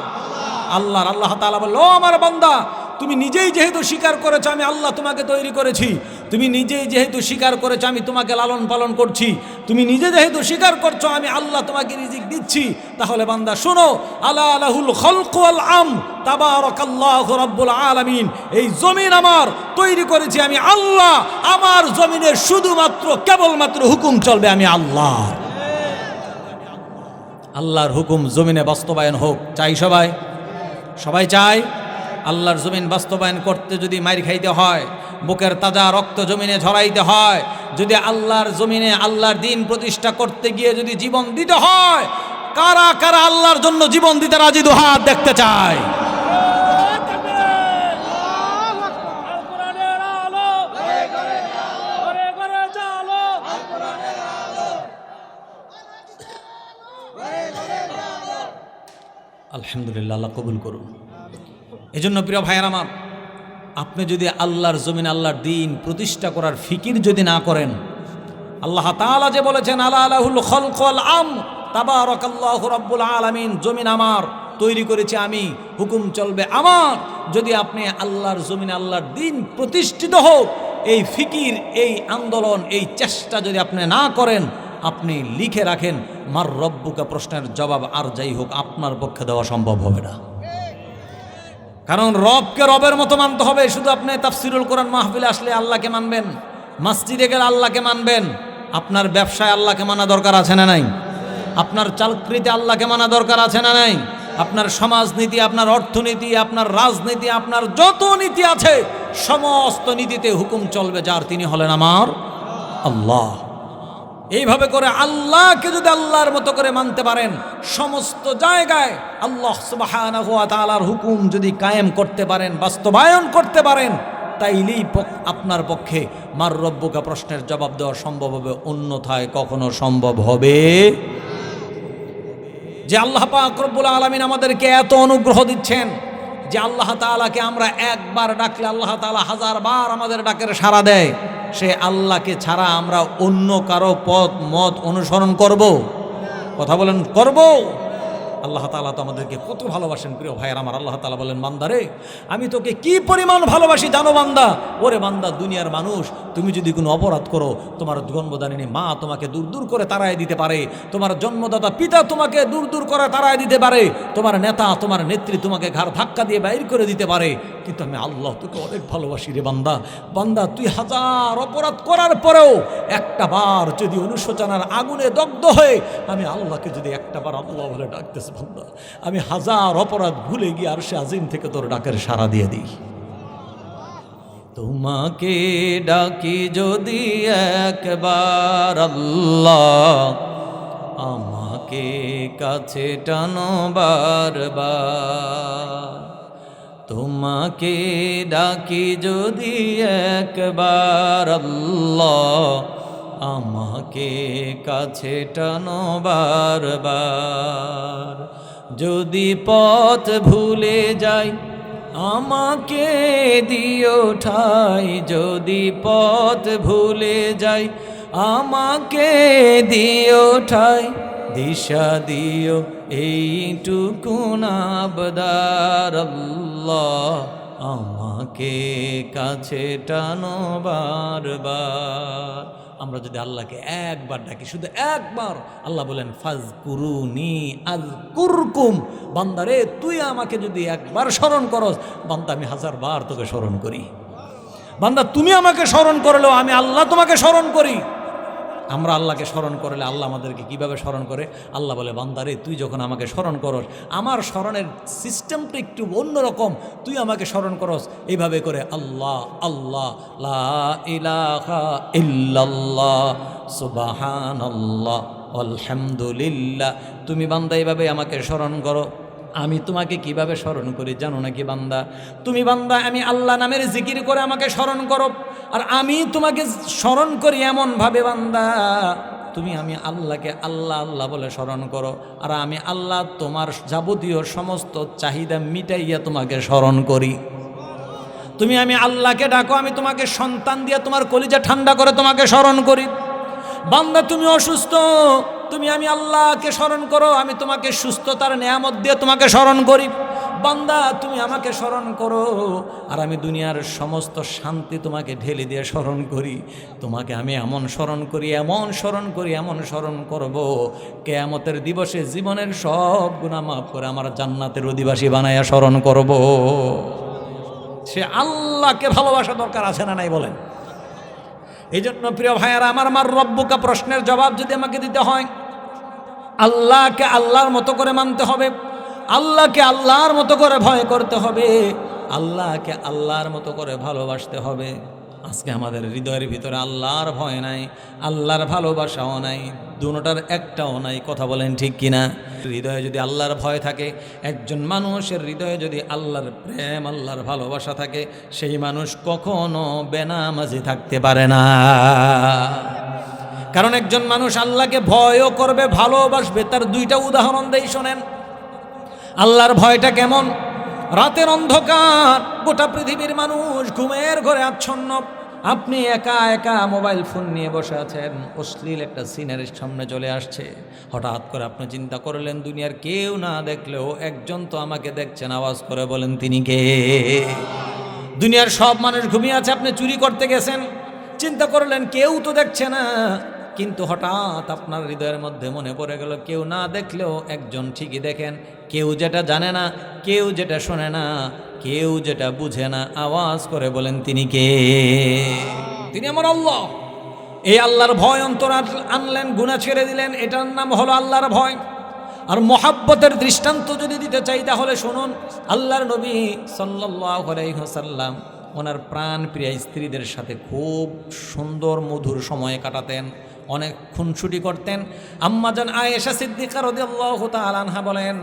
আল্লাহর। আল্লাহ তাআলা বলল, ও আমার বান্দা, তুমি নিজেই যেহেতু স্বীকার করেছো আমি আল্লাহ তোমাকে তৈরি করেছি, তুমি নিজেই যেহেতু স্বীকার করেছো আমি তোমাকে লালন পালন করছি, তুমি নিজে যেহেতু স্বীকার করছো আমি আল্লাহ তোমাকে রিজিক দিচ্ছি, তাহলে বান্দা শোনো, আলা লাহুল খালকু ওয়াল আম তাবারাকাল্লাহু রাব্বুল আলামিন। এই জমিন আমার, তৈরি করেছি আমি আল্লাহ। আমার জমিনে শুধুমাত্র কেবলমাত্র হুকুম চলবে আমি আল্লাহ। আল্লাহর হুকুম জমিনে বাস্তবায়ন হোক, চাই সবাই? সবাই চাই? আল্লাহর জমিন বাস্তবায়ন করতে যদি মাইর খাইতে হয়, বুকের তাজা রক্ত জমিনে ঝরাইতে হয়, যদি আল্লাহর জমিনে আল্লাহর দিন প্রতিষ্ঠা করতে গিয়ে যদি জীবন দিতে হয়, কারা কারা আল্লাহর জন্য জীবন দিতে রাজি? দুহাত দেখতে চাই। আলহামদুলিল্লাহ, আল্লাহ কবুল করুন। এজন্য প্রিয় ভাইয়ের আমার, আপনি যদি আল্লাহর জমিন আল্লাহর দিন প্রতিষ্ঠা করার ফিকির যদি না করেন, আল্লাহ তাআলা যে বলেছেন আলা লাহুল খালকু ওয়াল আম তাবারাকাল্লাহু রাব্বুল আলামিন, জমিন আমার, তৈরি করেছি আমি, হুকুম চলবে আমার। যদি আপনি আল্লাহর জমিনে আল্লাহর দিন প্রতিষ্ঠিত হোক, এই ফিকির, এই আন্দোলন, এই চেষ্টা যদি আপনি না করেন, আপনি লিখে রাখেন, মার রব্বুকা প্রশ্নের জবাব আর যাই হোক আপনার পক্ষে দেওয়া সম্ভব হবে না। কারণ রবকে রবের মতো মানতে হবে। শুধু আপনি তাফসিরুল কোরআন মাহফিলে আসলে আল্লাহকে মানবেন, মসজিদে গেলে আল্লাহকে মানবেন, আপনার ব্যবসায় আল্লাহকে মানা দরকার আছে না নাই? আপনার চাকরিতে আল্লাহকে মানা দরকার আছে না নাই? আপনার সমাজনীতি, আপনার অর্থনীতি, আপনার রাজনীতি, আপনার যত নীতি আছে সমস্ত নীতিতে হুকুম চলবে যার, তিনি হলেন আমার আল্লাহ। এইভাবে করে আল্লাহকে যদি আল্লাহর মতো করে মানতে পারেন, সমস্ত জায়গায় আল্লাহ সুবহানাহু ওয়া তাআলার হুকুম যদি কায়েম করতে পারেন, বাস্তবায়ন করতে পারেন, তাইলেই আপনার পক্ষে মার রব্বুকা প্রশ্নের জবাব দেওয়া সম্ভব হবে, অন্যথায় কখনো সম্ভব হবে। যে আল্লাহ পাক রব্বুল আলামিন আমাদেরকে এত অনুগ্রহ দিচ্ছেন, যে আল্লাহ তাআলাকে আমরা একবার ডাকলে আল্লাহ তাআলা 1000 বার আমাদের ডাকের সাড়া দেয়, সে আল্লাহকে ছাড়া আমরা অন্য কারো পথ মত অনুসরণ করব? কথা বলেন, করব? আল্লাহ তাআলা তো আমাদেরকে কত ভালোবাসেন প্রিয় ভাইয়ের আমার। আল্লাহ তাআলা বলেন, বান্দারে আমি তোকে কি পরিমাণ ভালোবাসি জানো বান্দা? ওরে বান্দা, দুনিয়ার মানুষ তুমি যদি কোনো অপরাধ করো, তোমার জন্মদানিনী মা তোমাকে দূর দূর করে তাড়ায় দিতে পারে, তোমার জন্মদাতা পিতা তোমাকে দূর দূর করে তাড়ায় দিতে পারে, তোমার নেতা তোমার নেত্রী তোমাকে ঘাড় ধাক্কা দিয়ে বাইর করে দিতে পারে, কিন্তু আমি আল্লাহ তোকে অনেক ভালোবাসি রে বান্দা। বান্দা, তুই 1000 অপরাধ করার পরেও একটা বার যদি অনুশোচনার আগুনে দগ্ধ হয়ে আমি আল্লাহকে যদি একটা বার আল্লাহ বলে ডাকতেছি বান্দা, আমি 1000 অপরাধ ভুলে গিয়ে আরশে আজিম থেকে তোর ডাকের সাড়া দিয়ে দিই। তোমাকে ডাকি যদি একবার আল্লাহ, আমাকে কাছে টানো বারবার। তোমাকে ডাকি যদি একবার আল্লাহ, আমাকে কাছে টানো বারবার। যদি পথ ভুলে যাই আমাকে দিও ঠাই, যদি পথ ভুলে যাই আমাকে দিও ঠাই, দিশা দিও এইটুকু আবদার আল্লাহ, আমাকে কাছে টানো বারবার। আমরা যদি আল্লাহকে একবার ডাকি, শুধু একবার, আল্লাহ বলেন ফাজকুরুনি আযকুরকুম, বান্দারে তুই আমাকে যদি একবার স্মরণ করস, বান্দা আমি 1000 বার তোকে স্মরণ করি। বান্দা তুমি আমাকে স্মরণ করলেও আমি আল্লাহ তোমাকে স্মরণ করি। আমরা আল্লাহকে স্মরণ করলে আল্লাহ আমাদেরকে কিভাবে স্মরণ করে? আল্লাহ বলে, বান্দারে তুই যখন আমাকে স্মরণ করস, আমার স্মরণের সিস্টেমটা একটু অন্যরকম, তুই আমাকে স্মরণ করস এইভাবে করে, আল্লাহ আল্লাহ লা ইলাহা ইল্লাল্লাহ সুবহানাল্লাহ আলহামদুলিল্লাহ। তুমি বান্দা এইভাবে আমাকে স্মরণ করো। আমি তোমাকে কিভাবে স্মরণ করি জানো নাকি বান্দা? তুমি বান্দা আমি আল্লাহ নামের জিকির করে আমাকে স্মরণ করো, আর আমি তোমাকে স্মরণ করি এমনভাবে বান্দা তুমি আমি আল্লাহকে আল্লাহ আল্লাহ বলে স্মরণ করো, আর আমি আল্লাহ তোমার যাবতীয় সমস্ত চাহিদা মিটাইয়া তোমাকে স্মরণ করি। তুমি আমি আল্লাহকে ডাকো, আমি তোমাকে সন্তান দিয়ে তোমার কলিজা ঠান্ডা করে তোমাকে স্মরণ করি। বান্দা তুমি অসুস্থ, তুমি আমি আল্লাহকে স্মরণ করো, আমি তোমাকে সুস্থতার নেয়ামত দিয়ে তোমাকে স্মরণ করি। বান্দা তুমি আমাকে স্মরণ করো, আর আমি দুনিয়ার সমস্ত শান্তি তোমাকে ঢেলে দিয়ে স্মরণ করি। তোমাকে আমি এমন স্মরণ করি, এমন স্মরণ করি, এমন স্মরণ করব, কিয়ামতের দিবসে জীবনের সব গুনাহ মাফ করে আমার জান্নাতের অধিবাসী বানায়া স্মরণ করব। সে আল্লাহকে ভালোবাসা দরকার আছে না নাই বলেন? এই জন্য প্রিয় ভাইয়ারা আমার, মার রব্বুকা প্রশ্নের জবাব যদি আমাকে দিতে হয়, আল্লাহকে আল্লাহর মতো করে মানতে হবে, আল্লাহকে আল্লাহর মতো করে ভয় করতে হবে, আল্লাহকে আল্লাহর মতো করে ভালোবাসতে হবে। আজকে আমাদের হৃদয়ের ভিতরে আল্লাহর ভয় নাই, আল্লাহর ভালোবাসাও নাই, দুটোটার একটাও নাই। কথা বলেন ঠিক কিনা? হৃদয়ে যদি আল্লাহর ভয় থাকে, একজন মানুষের হৃদয়ে যদি আল্লাহর প্রেম, আল্লাহর ভালোবাসা থাকে, সেই মানুষ কখনো বেনামাজি থাকতে পারে না। কারণ একজন মানুষ আল্লাহকে ভয়ও করবে, ভালোবাসবে, তার দুইটা উদাহরণ দেই শোনেন। আল্লাহর ভয়টা কেমন? রাতের অন্ধকার, গোটা পৃথিবীর মানুষ ঘুমের ঘরে আচ্ছন্ন, আপনি একা একা মোবাইল ফোন নিয়ে বসে আছেন, অশ্লীল একটা সিনারির সামনে চলে আসছে। হঠাৎ করে আপনি চিন্তা করলেন, দুনিয়ার কেউ না দেখলেও একজন তো আমাকে দেখছেন, আওয়াজ করে বলেন তিনি কে? দুনিয়ার সব মানুষ ঘুমিয়ে আছে, আপনি চুরি করতে গেছেন, চিন্তা করলেন কেউ তো দেখছে না, কিন্তু হঠাৎ আপনার হৃদয়ের মধ্যে মনে পড়ে গেল, কেউ না দেখলেও একজন ঠিকই দেখেন। কেউ যেটা জানে না, কেউ যেটা শোনে না, কেউ যেটা বুঝে না, আওয়াজ করে বলেন তিনি কে? তিনি আমার আল্লাহ। এই আল্লাহর ভয় অন্তর আনলেন, গুনাহ ছেড়ে দিলেন, এটার নাম হলো আল্লাহর ভয়। আর মহাব্বতের দৃষ্টান্ত যদি দিতে চাই তাহলে শুনুন, আল্লাহর নবী সাল্লাল্লাহু আলাইহি ওয়াসাল্লাম ওনার প্রাণ প্রিয় স্ত্রীদের সাথে খুব সুন্দর মধুর সময় কাটাতেন, অনেক খুনসুটি করতেন। আম্মাজান আয়েশা সিদ্দিকা রাদিয়াল্লাহু তাআলা আনহা বলেন,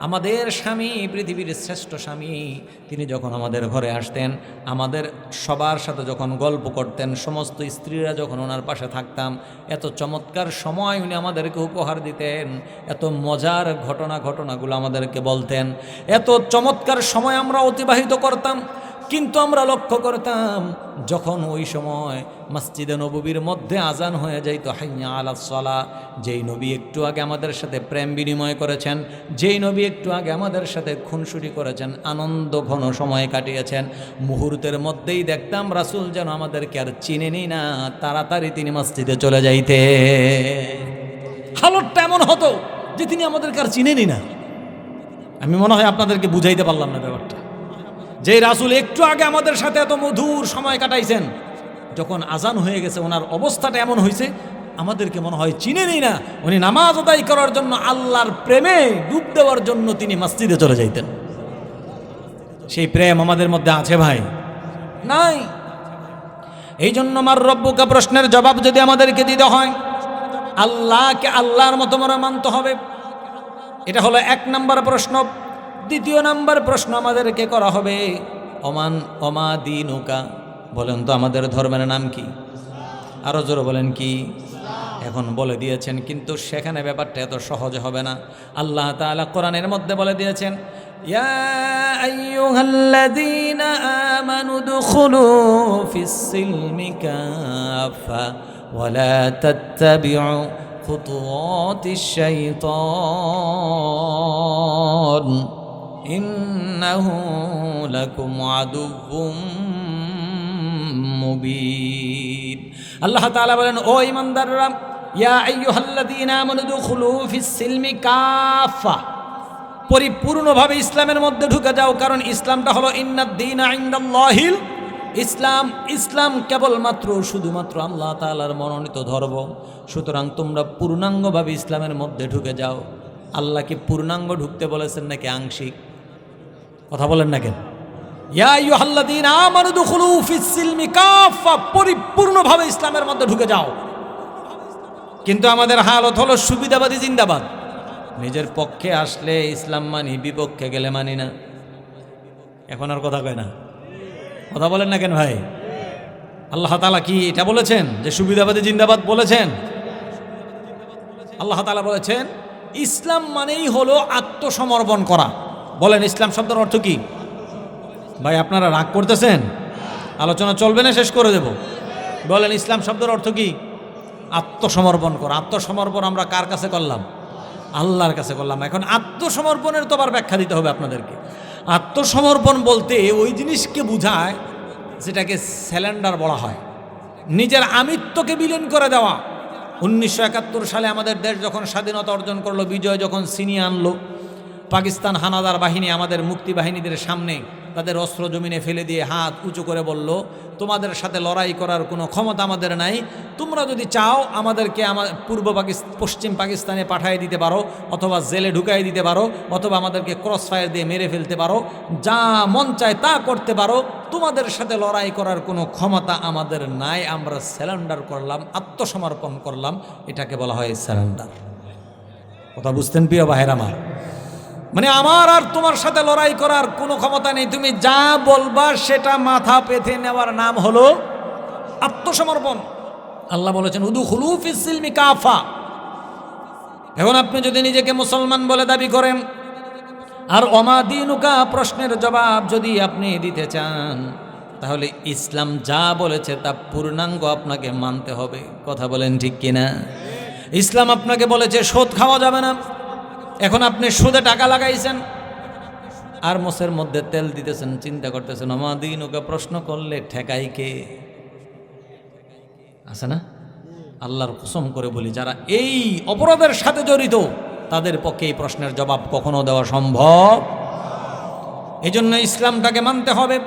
আমাদের স্বামী, পৃথিবীর শ্রেষ্ঠ স্বামী, তিনি যখন আমাদের ঘরে আসতেন, আমাদের সবার সাথে যখন গল্প করতেন, সমস্ত স্ত্রীরা যখন ওনার পাশে থাকতাম, এত চমৎকার সময় উনি আমাদেরকে উপহার দিতেন, এত মজার ঘটনাগুলো আমাদেরকে বলতেন, এত চমৎকার সময় আমরা অতিবাহিত করতাম। কিন্তু আমরা লক্ষ্য করতাম, যখন ওই সময় মসজিদে নববীর মধ্যে আজান হয়ে যাইত হাইয়া আলাস সালাহ, যেই নবী একটু আগে আমাদের সাথে প্রেম বিনিময় করেছেন, যেই নবী একটু আগে আমাদের সাথে খুনসুটি করেছেন, আনন্দ ঘন সময় কাটিয়েছেন, মুহূর্তের মধ্যেই দেখতাম রাসূল যেন আমাদেরকে আর চিনেনি না, তাড়াতাড়ি তিনি মসজিদে চলে যাইতে। হালতটা এমন হতো যে তিনি আমাদেরকে আর চিনেনি না। আমি মনে হয় আপনাদেরকে বুঝাইতে পারলাম না ব্যাপারটা। যে রাসূল একটু আগে আমাদের সাথে এত মধুর সময় কাটাইছেন, যখন আজান হয়ে গেছে ওনার অবস্থাটা এমন হয়েছে, আমাদেরকে মনে হয় চিনেনই না। উনি নামাজ আদায় করার জন্য, আল্লাহর প্রেমে ডুব দেওয়ার জন্য তিনি মসজিদে চলে যাইতেন। সেই প্রেম আমাদের মধ্যে আছে ভাই? নাই। এই জন্য মার রব্বুকা প্রশ্নের জবাব যদি আমাদেরকে দিতে হয়, আল্লাহকে আল্লাহর মতো মনে মানতে হবে। এটা হলো 1 নম্বর প্রশ্ন। 2 নম্বর প্রশ্ন আমাদেরকে করা হবে, অমা দীনুকা, বলেন তো আমাদের ধর্মের নাম কি? আরো জোরে বলেন কি? এখন বলে দিয়েছেন, কিন্তু সেখানে ব্যাপারটা এত সহজ হবে না। আল্লাহ তাআলা কোরআনের মধ্যে বলে দিয়েছেন, ইয়া আইয়ুহাল্লাযীনা আমানু দুখুলু ফিস-সিলমি কাফা ওয়া লা তাত্তাবিউ খুতুওয়াতিশ শাইতান ইন্নাহু লাকুম আদুউম মুবিন। আল্লাহ তাআলা বলেন, ও ঈমানদাররা, ইয়া আইয়ুহাল্লাযীনা আমানু দুখুলু ফিস-সিলমি কাফা, পরিপূর্ণভাবে ইসলামের মধ্যে ঢুকে যাও। কারণ ইসলামটা হলো ইন্নাদ-দীনা ইনদাল্লাহিল ইসলাম। ইসলাম কেবলমাত্র শুধুমাত্র আল্লাহ তাআলার মনোনীত ধর্ম। সুতরাং তোমরা পূর্ণাঙ্গভাবে ইসলামের মধ্যে ঢুকে যাও। আল্লাহ কি পূর্ণাঙ্গ ঢুকতে বলেছেন নাকি আংশিক? কথা বলেন না কেন? ইয়া আইয়ুহাল্লাযীনা আমানু দুখুলু ফিস-সিলমি কাফা, পরিপূর্ণভাবে ইসলামের মধ্যে ঢুকে যাও। কিন্তু আমাদের হালত হলো সুবিধাবাদী জিন্দাবাদ। নিজের পক্ষে আসলে ইসলাম মানি, বিপক্ষে গেলে মানি না। এখন আর কথা কয় না। কথা বলেন না কেন ভাই? আল্লাহ তাআলা কি এটা বলেছেন যে সুবিধাবাদী জিন্দাবাদ বলেছেন? আল্লাহ তাআলা বলেছেন ইসলাম মানেই হলো আত্মসমর্পণ করা। বলেন ইসলাম শব্দের অর্থ কি? ভাই আপনারা রাগ করতেছেন? আলোচনা চলবে না, শেষ করে দেব। বলেন ইসলাম শব্দের অর্থ কি? আত্মসমর্পণ করা। আত্মসমর্পণ আমরা কার কাছে করলাম? আল্লাহর কাছে করলাম। এখন আত্মসমর্পণের তো আবার ব্যাখ্যা দিতে হবে আপনাদেরকে। আত্মসমর্পণ বলতে ওই জিনিসকে বোঝায় যেটাকে স্যালেন্ডার বলা হয়, নিজের আমিত্বকে বিলীন করে দেওয়া। 1971 সালে আমাদের দেশ যখন স্বাধীনতা অর্জন করলো, বিজয় যখন ছিনিয়ে আনলো, পাকিস্তান হানাদার বাহিনী আমাদের মুক্তি বাহিনীদের সামনে তাদের অস্ত্র জমিনে ফেলে দিয়ে হাত উঁচু করে বলল, তোমাদের সাথে লড়াই করার কোনো ক্ষমতা আমাদের নাই, তোমরা যদি চাও আমাদেরকে পশ্চিম পাকিস্তানে পাঠিয়ে দিতে পারো, অথবা জেলে ঢুকাই দিতে পারো, অথবা আমাদেরকে ক্রস ফায়ার দিয়ে মেরে ফেলতে পারো, যা মন চায় তা করতে পারো, তোমাদের সাথে লড়াই করার কোনো ক্ষমতা আমাদের নাই, আমরা স্যারেন্ডার করলাম, আত্মসমর্পণ করলাম। এটাকে বলা হয় স্যারেন্ডার। কথা বুঝতেন প্রিয় ভাইয়ের আমার? মানে আমার আর তোমার সাথে লড়াই করার কোনো ক্ষমতা নেই, তুমি যা বলবা সেটা মাথা পেতে নেওয়ার নাম হলো আত্মসমর্পণ। আল্লাহ বলেছেন উদুখুলু ফিস সিলমি কাফা। এখন আপনি যদি নিজেকে মুসলমান বলে দাবি করেন আর ওমা দীনুকা প্রশ্নের জবাব যদি আপনি দিতে চান, তাহলে ইসলাম যা বলেছে তা পূর্ণাঙ্গ আপনাকে মানতে হবে। কথা বলেন ঠিক কিনা? ইসলাম আপনাকে বলেছে সুদ খাওয়া যাবে না, এখন আপনি সুদে টাকা লাগাইছেন আর মোষের মধ্যে তেল দিতেছেন, চিন্তা করতেছেন ওমা দীনুকা প্রশ্ন করলে ঠেকাই কে? আছে না? আল্লাহর কসম করে বলি, যারা এই অপরাধের সাথে জড়িত তাদের পক্ষে এই প্রশ্নের জবাব কখনো দেওয়া সম্ভব। এই জন্য ইসলামটাকে মানতে হবে।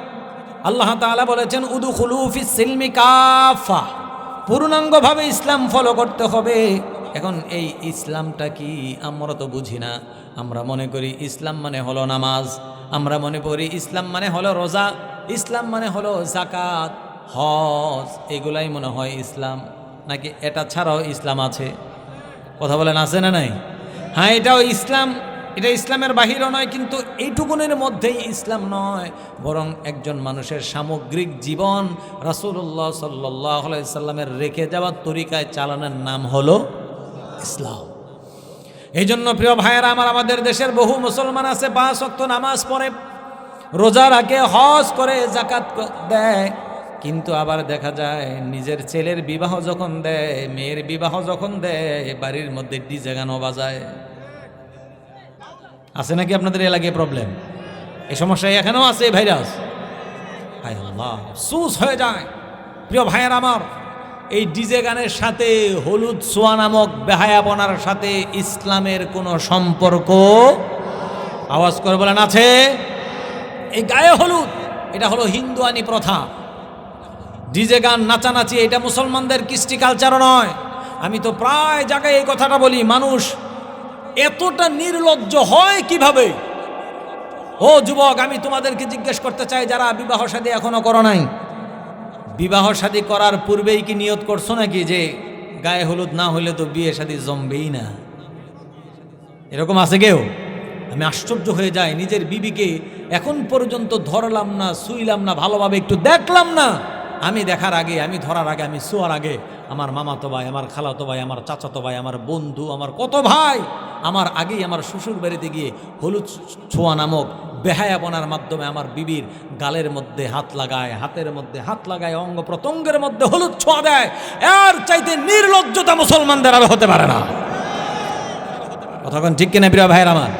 আল্লাহ তাআলা বলেছেন উদুখুলু ফিস সিলমি কাফা, পূর্ণাঙ্গভাবে ইসলাম ফলো করতে হবে। এখন এই ইসলামটা কি আমরা তো বুঝি না। আমরা মনে করি ইসলাম মানে হলো নামাজ, আমরা মনে করি ইসলাম মানে হলো রোজা, ইসলাম মানে হলো যাকাত, হজ, এগুলাই মনে হয় ইসলাম। নাকি এটা ছাড়াও ইসলাম আছে? কথা বলেন আছে না নাই? হ্যাঁ, এটাও ইসলাম, এটা ইসলামের বাহিরও নয়, কিন্তু এইটুকুনের মধ্যেই ইসলাম নয়, বরং একজন মানুষের সামগ্রিক জীবন রাসূলুল্লাহ সাল্লাল্লাহু আলাইহি সাল্লামের রেখে যাওয়ার তরিকায় চালানোর নাম হলো ইসলাম। এই জন্য প্রিয় ভাইয়েরা আমার, আমাদের দেশের বহু মুসলমান আছে 5 ওয়াক্ত নামাজ পড়ে, রোজা রাখে, হজ করে, যাকাত দেয়, কিন্তু আবার দেখা যায় নিজের ছেলের বিবাহ যখন দেয়, মেয়ের বিবাহ যখন দেয়, বাড়ির মধ্যে ডিজে গানও বাজায়। আছে নাকি আপনাদের এলাকায় প্রবলেম? এই সমস্যা এখানেও আছে, ভাইরাস। হায় আল্লাহ, সুস হয়ে যায়। প্রিয় ভাইয়ের আমার, এই ডিজে গানের সাথে হলুদ ছোঁয়া নামক বেহায়াপনার সাথে ইসলামের কোনো সম্পর্ক, আওয়াজ করে বলেন, আছে? এই গায়ে হলুদ, এটা হলো হিন্দুয়ানি প্রথা। ডিজে গান, নাচানাচি, এটা মুসলমানদের কৃষ্টি কালচারও নয়। আমি তো প্রায় জায়গায় এই কথাটা বলি, মানুষ এতটা নির্লজ্জ হয় কিভাবে? ও যুবক, আমি তোমাদেরকে জিজ্ঞেস করতে চাই, যারা বিবাহ শাদী এখনো করো নাই, বিবাহ শাদী করার পূর্বেই কি নিয়ত করছো নাকি যে গায়ে হলুদ না হইলে তো বিয়ে শাদী জমবেই না? এরকম আছে কেউ? আমি আশ্চর্য হয়ে যাই, নিজের বিবিকে এখন পর্যন্ত ধরলাম না, ছুঁইলাম না, ভালোভাবে একটু দেখলাম না। আমি দেখার আগে, আমি ধরার আগে, আমি শোয়ার আগে আমার মামাতো ভাই, আমার খালাতো ভাই, আমার চাচাতো ভাই, আমার বন্ধু, আমার কত ভাই আমার আগেই আমার শ্বশুর বাড়িতে গিয়ে হলুদ ছোঁয়া নামক বেহায়াপনার মাধ্যমে আমার বিবির গালের মধ্যে হাত লাগায়, হাতের মধ্যে হাত লাগায়, অঙ্গ প্রত্যঙ্গের মধ্যে হলুদ ছোঁয়া দেয়। এর চাইতে নির্লজ্জতা মুসলমানদের আর হতে পারে না। কতক্ষণ ঠিক কিনা প্রিয় ভাইয়ের আমার?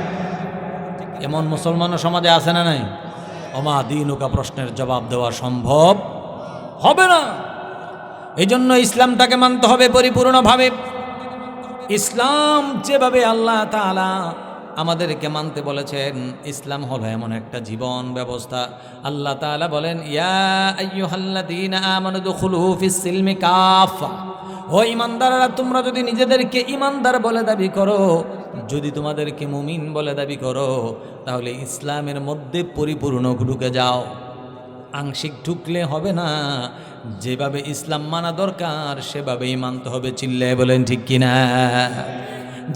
এমন মুসলমান সমাজে আছে না নাই? ওমা দীনুকা প্রশ্নের জবাব দেওয়া সম্ভব হবে না। এই জন্য ইসলামটাকে মানতে হবে পরিপূর্ণভাবে। ইসলাম যেভাবে আল্লাহ তাআলা আমাদেরকে মানতে বলেছেন, ইসলাম হলো এমন একটা জীবন ব্যবস্থা। আল্লাহ তাআলা বলেন, ইয়া আইয়ুহাল্লাযীনা আমানু দুখুলু ফিস সিলমি কাফা। ও ঈমানদাররা, তোমরা যদি নিজেদেরকে ঈমানদার বলে দাবি করো, যদি তোমাদেরকে মুমিন বলে দাবি করো, তাহলে ইসলামের মধ্যে পরিপূর্ণ ঢুকে যাও। আংশিক ঢুকলে হবে না, যেভাবে ইসলাম মানা দরকার সেভাবেই মানতে হবে। চিল্লায় বলেন ঠিক কিনা?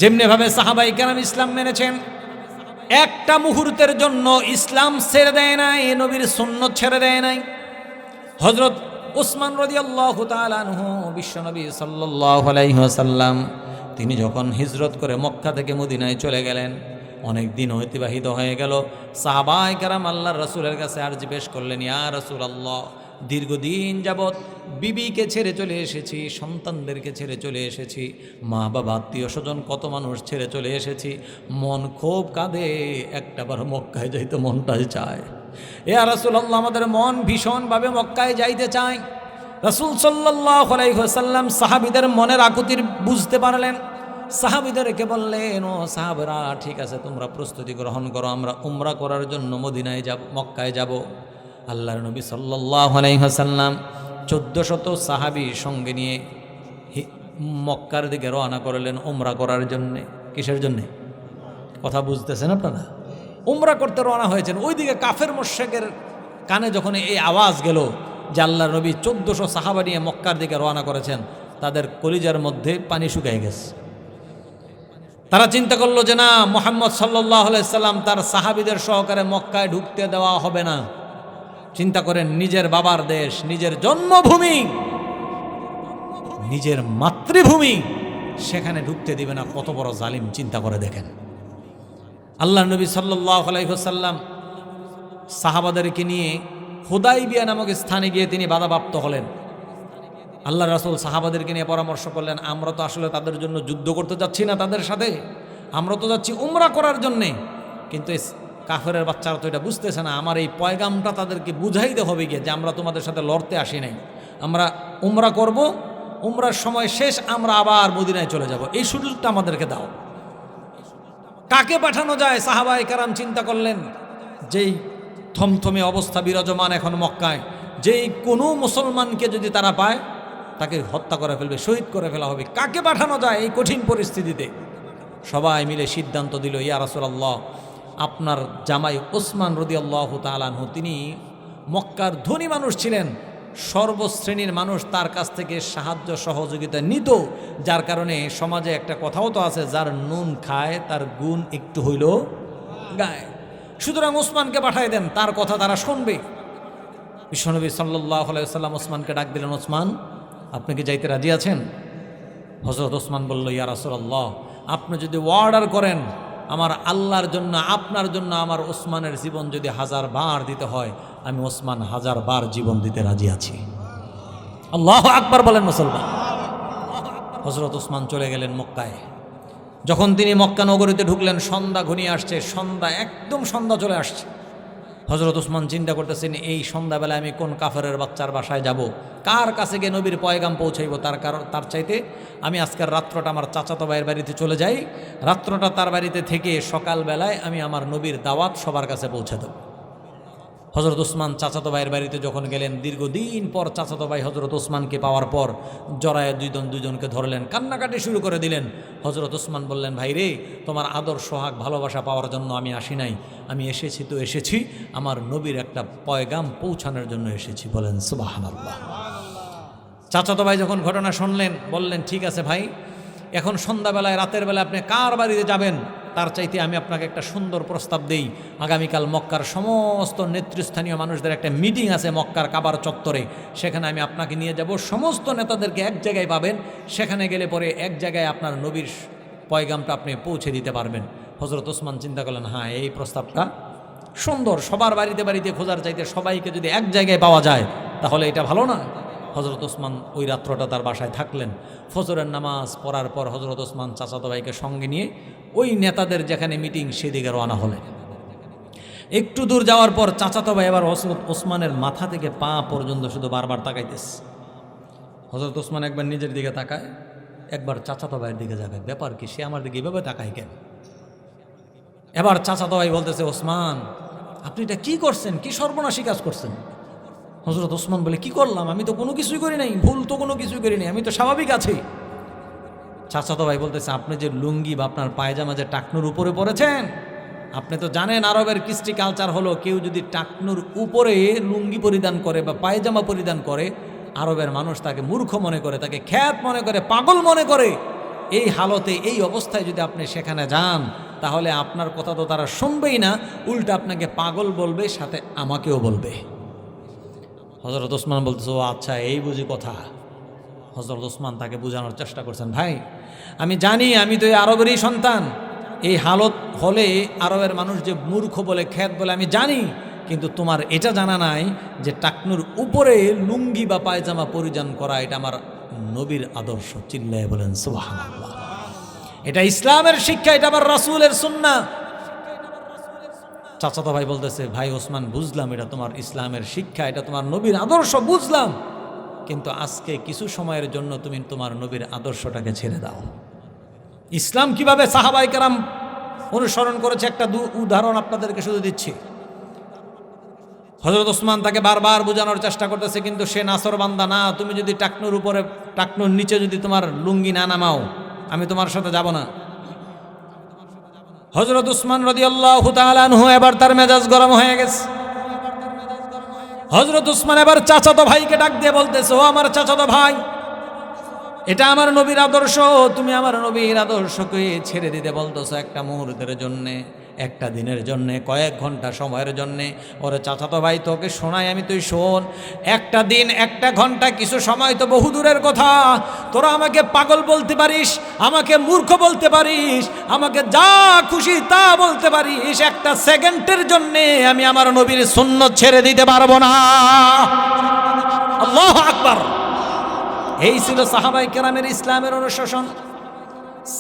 যেমনিভাবে সাহাবায়ে কেরাম ইসলাম মেনেছেন, একটা মুহূর্তের জন্য ইসলাম ছেড়ে দেয় নাই, নবীর সুন্নত ছেড়ে দেয় নাই। হযরত উসমান রাদিয়াল্লাহু তাআলা আনহু, বিশ্বনবী সাল্লাল্লাহু আলাইহি ওয়াসাল্লাম তিনি যখন হিজরত করে মক্কা থেকে মদিনায় চলে গেলেন, অনেক দিন অতিবাহিত হয়ে গেল। সাহাবায়ে কেরাম আল্লাহর রাসূলের কাছে আরজি পেশ করলেন, ইয়া রাসূলুল্লাহ, দীর্ঘদিন যাবৎ বিবিকে ছেড়ে চলে এসেছি, সন্তানদেরকে ছেড়ে চলে এসেছি, মা বাবা আত্মীয় স্বজন কত মানুষ ছেড়ে চলে এসেছি, মন খুব কাঁদে, একটাবার মক্কায় যাইতে মনটাই চায়। ইয়া রাসূলুল্লাহ, আমাদের মন ভীষণভাবে মক্কায় যাইতে চায়। রাসূল সাল্লাল্লাহু আলাইহি ওয়াসাল্লাম সাহাবীদের মনের আকুতি বুঝতে পারলেন। সাহাবীদেরকে বললেন, ও সাহাবারা, ঠিক আছে, তোমরা প্রস্তুতি গ্রহণ করো, আমরা উমরা করার জন্য মদিনায় যাব, মক্কায় যাব। আল্লাহর নবী সাল্লাল্লাহু আলাইহি ওয়াসাল্লাম 1400 সাহাবী সঙ্গে নিয়ে মক্কার দিকে রওনা করলেন উমরা করার জন্যে। কিসের জন্যে? কথা বুঝতেছেন আপনারা? উমরা করতে রওনা হয়েছেন। ওইদিকে কাফের মুশরিকের কানে যখন এই আওয়াজ গেল যে আল্লাহর নবী 1400 সাহাবা নিয়ে মক্কার দিকে রওনা করেছেন, তাদের কলিজার মধ্যে পানি শুকিয়ে গেছে। তারা চিন্তা করলো যে না, মুহাম্মদ সাল্লাল্লাহু আলাইহি সাল্লাম তার সাহাবীদের সহকারে মক্কায় ঢুকতে দেওয়া হবে না। চিন্তা করেন, নিজের বাবার দেশ, নিজের জন্মভূমি, নিজের মাতৃভূমি, সেখানে ঢুকতে দিবে না, কত বড় জালিম! চিন্তা করে দেখেন। আল্লাহর নবী সাল্লাল্লাহু আলাইহি ওয়াসাল্লাম সাহাবাদেরকে নিয়ে হুদাইবিয়া নামক স্থানে গিয়ে তিনি বাধাপ্রাপ্ত হলেন। আল্লাহ রাসূল সাহাবাদেরকে নিয়ে পরামর্শ করলেন, আমরা তো আসলে তাদের জন্য যুদ্ধ করতে যাচ্ছি না, তাদের সাথে আমরা তো যাচ্ছি উমরা করার জন্যে। কিন্তু কাফেরের বাচ্চারা তো এটা বুঝতেছে না, আমার এই পয়গামটা তাদেরকে বুঝাইতে হবে গিয়ে যে আমরা তোমাদের সাথে লড়তে আসি নাই, আমরা উমরা করব, উমরার সময় শেষ আমরা আবার মদিনায় চলে যাব, এই সুযোগটা আমাদেরকে দাও। কাকে পাঠানো যায়? সাহাবায়ে কেরাম চিন্তা করলেন, যেই থমথমে অবস্থা বিরাজমান এখন মক্কায়, যেই কোনো মুসলমানকে যদি তারা পায় তাকে হত্যা করে ফেলবে, শহীদ করে ফেলা হবে। কাকে পাঠানো যায় এই কঠিন পরিস্থিতিতে? সবাই মিলে সিদ্ধান্ত দিল, ইয়া রাসূলুল্লাহ, আপনার জামাই ওসমান রাদিয়াল্লাহু তাআলা আনহু, তিনি মক্কার ধনী মানুষ ছিলেন, সর্বশ্রেণীর মানুষ তার কাছ থেকে সাহায্য সহযোগিতা নিত, যার কারণে সমাজে একটা কথাও তো আছে, যার নুন খায় তার গুণ একটু হইল গায়। সুতরাং ওসমানকে পাঠাই দেন, তার কথা তারা শুনবে। বিশ্বনবী সাল্লাল্লাহু আলাইহি ওয়াসাল্লাম ওসমানকে ডাক দিলেন, ওসমান, আপনি কি যাইতে রাজি আছেন? হযরত ওসমান বলল, ইয়া রাসূলুল্লাহ, আপনি যদি অর্ডার করেন, আমার আল্লাহর জন্য, আপনার জন্য আমার ওসমানের জীবন যদি 1000 বার দিতে হয়, আমি ওসমান 1000 বার জীবন দিতে রাজি আছি। আল্লাহু আকবার বলেন মুসলমান। হযরত ওসমান চলে গেলেন মক্কায়। যখন তিনি মক্কা নগরীতে ঢুকলেন, সন্ধ্যা ঘনিয়ে আসছে, একদম সন্ধ্যা চলে আসছে। হযরত ওসমান চিন্তা করতেছেন, এই সন্ধ্যাবেলায় আমি কোন কাফেরের বাচ্চার বাসায় যাব, কার কাছে গিয়ে নবীর পয়গাম পৌঁছাইব? তার চাইতে আমি আজকের রাত্রটা আমার চাচাতো ভাইয়ের বাড়িতে চলে যাই, রাত্রটা তার বাড়িতে থেকে সকালবেলায় আমি আমার নবীর দাওয়াত সবার কাছে পৌঁছে দেব। হযরত ওসমান চাচাতো ভাইয়ের বাড়িতে যখন গেলেন, দীর্ঘদিন পর চাচাতো ভাই হযরত ওসমানকে পাওয়ার পর জড়ায় দুজনকে ধরলেন, কান্নাকাটি শুরু করে দিলেন। হযরত ওসমান বললেন, ভাই রে, তোমার আদর সোহাগ ভালোবাসা পাওয়ার জন্য আমি আসি নাই, আমি এসেছি তো এসেছি আমার নবীর একটা পয়গাম পৌঁছানোর জন্য এসেছি। বলেন সুবহানাল্লাহ। চাচাতো ভাই যখন ঘটনা শুনলেন, বললেন, ঠিক আছে ভাই, এখন সন্ধ্যাবেলায়, রাতের বেলা আপনি কার বাড়িতে যাবেন? তার চাইতে আমি আপনাকে একটা সুন্দর প্রস্তাব দেই। আগামীকাল মক্কার সমস্ত নেতৃস্থানীয় মানুষদের একটা মিটিং আছে মক্কার কাবার চত্বরে, সেখানে আমি আপনাকে নিয়ে যাব। সমস্ত নেতাদেরকে এক জায়গায় পাবেন, সেখানে গেলে পরে এক জায়গায় আপনার নবীর পয়গামটা আপনি পৌঁছে দিতে পারবেন। হযরত ওসমান চিন্তা করলেন, হ্যাঁ, এই প্রস্তাবটা সুন্দর, সবার বাড়িতে বাড়িতে খোঁজার চাইতে সবাইকে যদি এক জায়গায় পাওয়া যায় তাহলে এটা ভালো না? হযরত ওসমান ওই রাত্রটা তার বাসায় থাকলেন। ফজরের নামাজ পড়ার পর হযরত ওসমান চাচাতো ভাইকে সঙ্গে নিয়ে ওই নেতাদের যেখানে মিটিং সেদিকে রওনা হলেন। একটু দূর যাওয়ার পর চাচাতো ভাই এবার হযরত ওসমানের মাথা থেকে পা পর্যন্ত শুধু বারবার তাকাইতেছে। হযরত ওসমান একবার নিজের দিকে তাকায়, একবার চাচাতো ভাইয়ের দিকে তাকায়, ব্যাপার কি, সে আমার দিকে এভাবে তাকায় কেন? এবার চাচাতো ভাই বলতেছে, ওসমান, আপনি এটা কি করছেন, কি সর্বনাশী কাজ করছেন? হযরত ওসমান বলে, কি করলাম? আমি তো কোনো কিছুই করি নাই, ভুল তো কোনো কিছুই করি নাই, আমি তো স্বাভাবিক আছি। চাচাতো ভাই বলতেছে, আপনি যে লুঙ্গি বা আপনার পায়জামা যে টাকনুর উপরে পরেছেন, আপনি তো জানেন আরবের কৃষ্টি কালচার হলো, কেউ যদি টাকনুর উপরে লুঙ্গি পরিধান করে বা পায়জামা পরিধান করে, আরবের মানুষ তাকে মূর্খ মনে করে, তাকে খ্যাত মনে করে, পাগল মনে করে। এই হালতে, এই অবস্থায় যদি আপনি সেখানে যান, তাহলে আপনার কথা তো তারা শুনবেই না, উল্টা আপনাকে পাগল বলবে, সাথে আমাকেও বলবে। হযরত ওসমান বলতেছে, ও আচ্ছা, এই বুঝি কথা। হযরত ওসমান তাকে বোঝানোর চেষ্টা করছেন, ভাই আমি জানি আমি তো এই আরবেরই সন্তান, এই হালত হলে আরবের মানুষ যে মূর্খ বলে খ্যাত বলে আমি জানি, কিন্তু তোমার এটা জানা নাই যে টাকনুর উপরে লুঙ্গি বা পায়জামা পরিধান করা এটা আমার নবীর আদর্শ। চিল্লায় বলেন সুবহানাল্লাহ। এটা ইসলামের শিক্ষা, এটা আমার রাসূলের সুন্নাহ। চাচাতো ভাই বলতেছে, ভাই ওসমান বুঝলাম এটা তোমার ইসলামের শিক্ষা, এটা তোমার নবীর আদর্শ বুঝলাম, কিন্তু আজকে কিছু সময়ের জন্য তুমি তোমার নবীর আদর্শটাকে ছেড়ে দাও। ইসলাম কিভাবে সাহাবায়ে কেরাম অনুসরণ করেছে একটা উদাহরণ আপনাদেরকে শুধু দিচ্ছি। হযরত ওসমান তাকে বারবার বোঝানোর চেষ্টা করতেছে, কিন্তু সে নাছরবান্দা না। তুমি যদি টাকনুর উপরে, টাকনুর নিচে যদি তোমার লুঙ্গি না নামাও, আমি তোমার সাথে যাব না। হযরত ওসমান রাদিয়াল্লাহু তাআলা আনহু এবার তার মেজাজ গরম হয়ে গেছে। হযরত ওসমান এবার চাচাতো ভাইকে ডাক দিয়ে বলতেছে, ও আমার চাচাতো ভাই, এটা আমার নবীর আদর্শ, তুমি আমার নবীর আদর্শকে ছেড়ে দিতে বলতেছো একটা মুহূর্তের জন্যে, একটা দিনের জন্যে, কয়েক ঘন্টা সময়ের জন্যে। ওরে চাচাতো ভাই তোকে শোনাই আমি, তুই শোন। একটা দিন, একটা ঘন্টা, কিছু সময় তো বহু দূরের কথা। তোরা আমাকে পাগল বলতে পারিস, আমাকে মূর্খ বলতে পারিস, আমাকে যা খুশি তা বলতে পারিস, একটা সেকেন্ডের জন্যে আমি আমার নবীর সুন্নাত ছেড়ে দিতে পারবো না। আল্লাহু আকবার। এই ছিল সাহাবায়ে কেরামের ইসলামের অনুশাসন।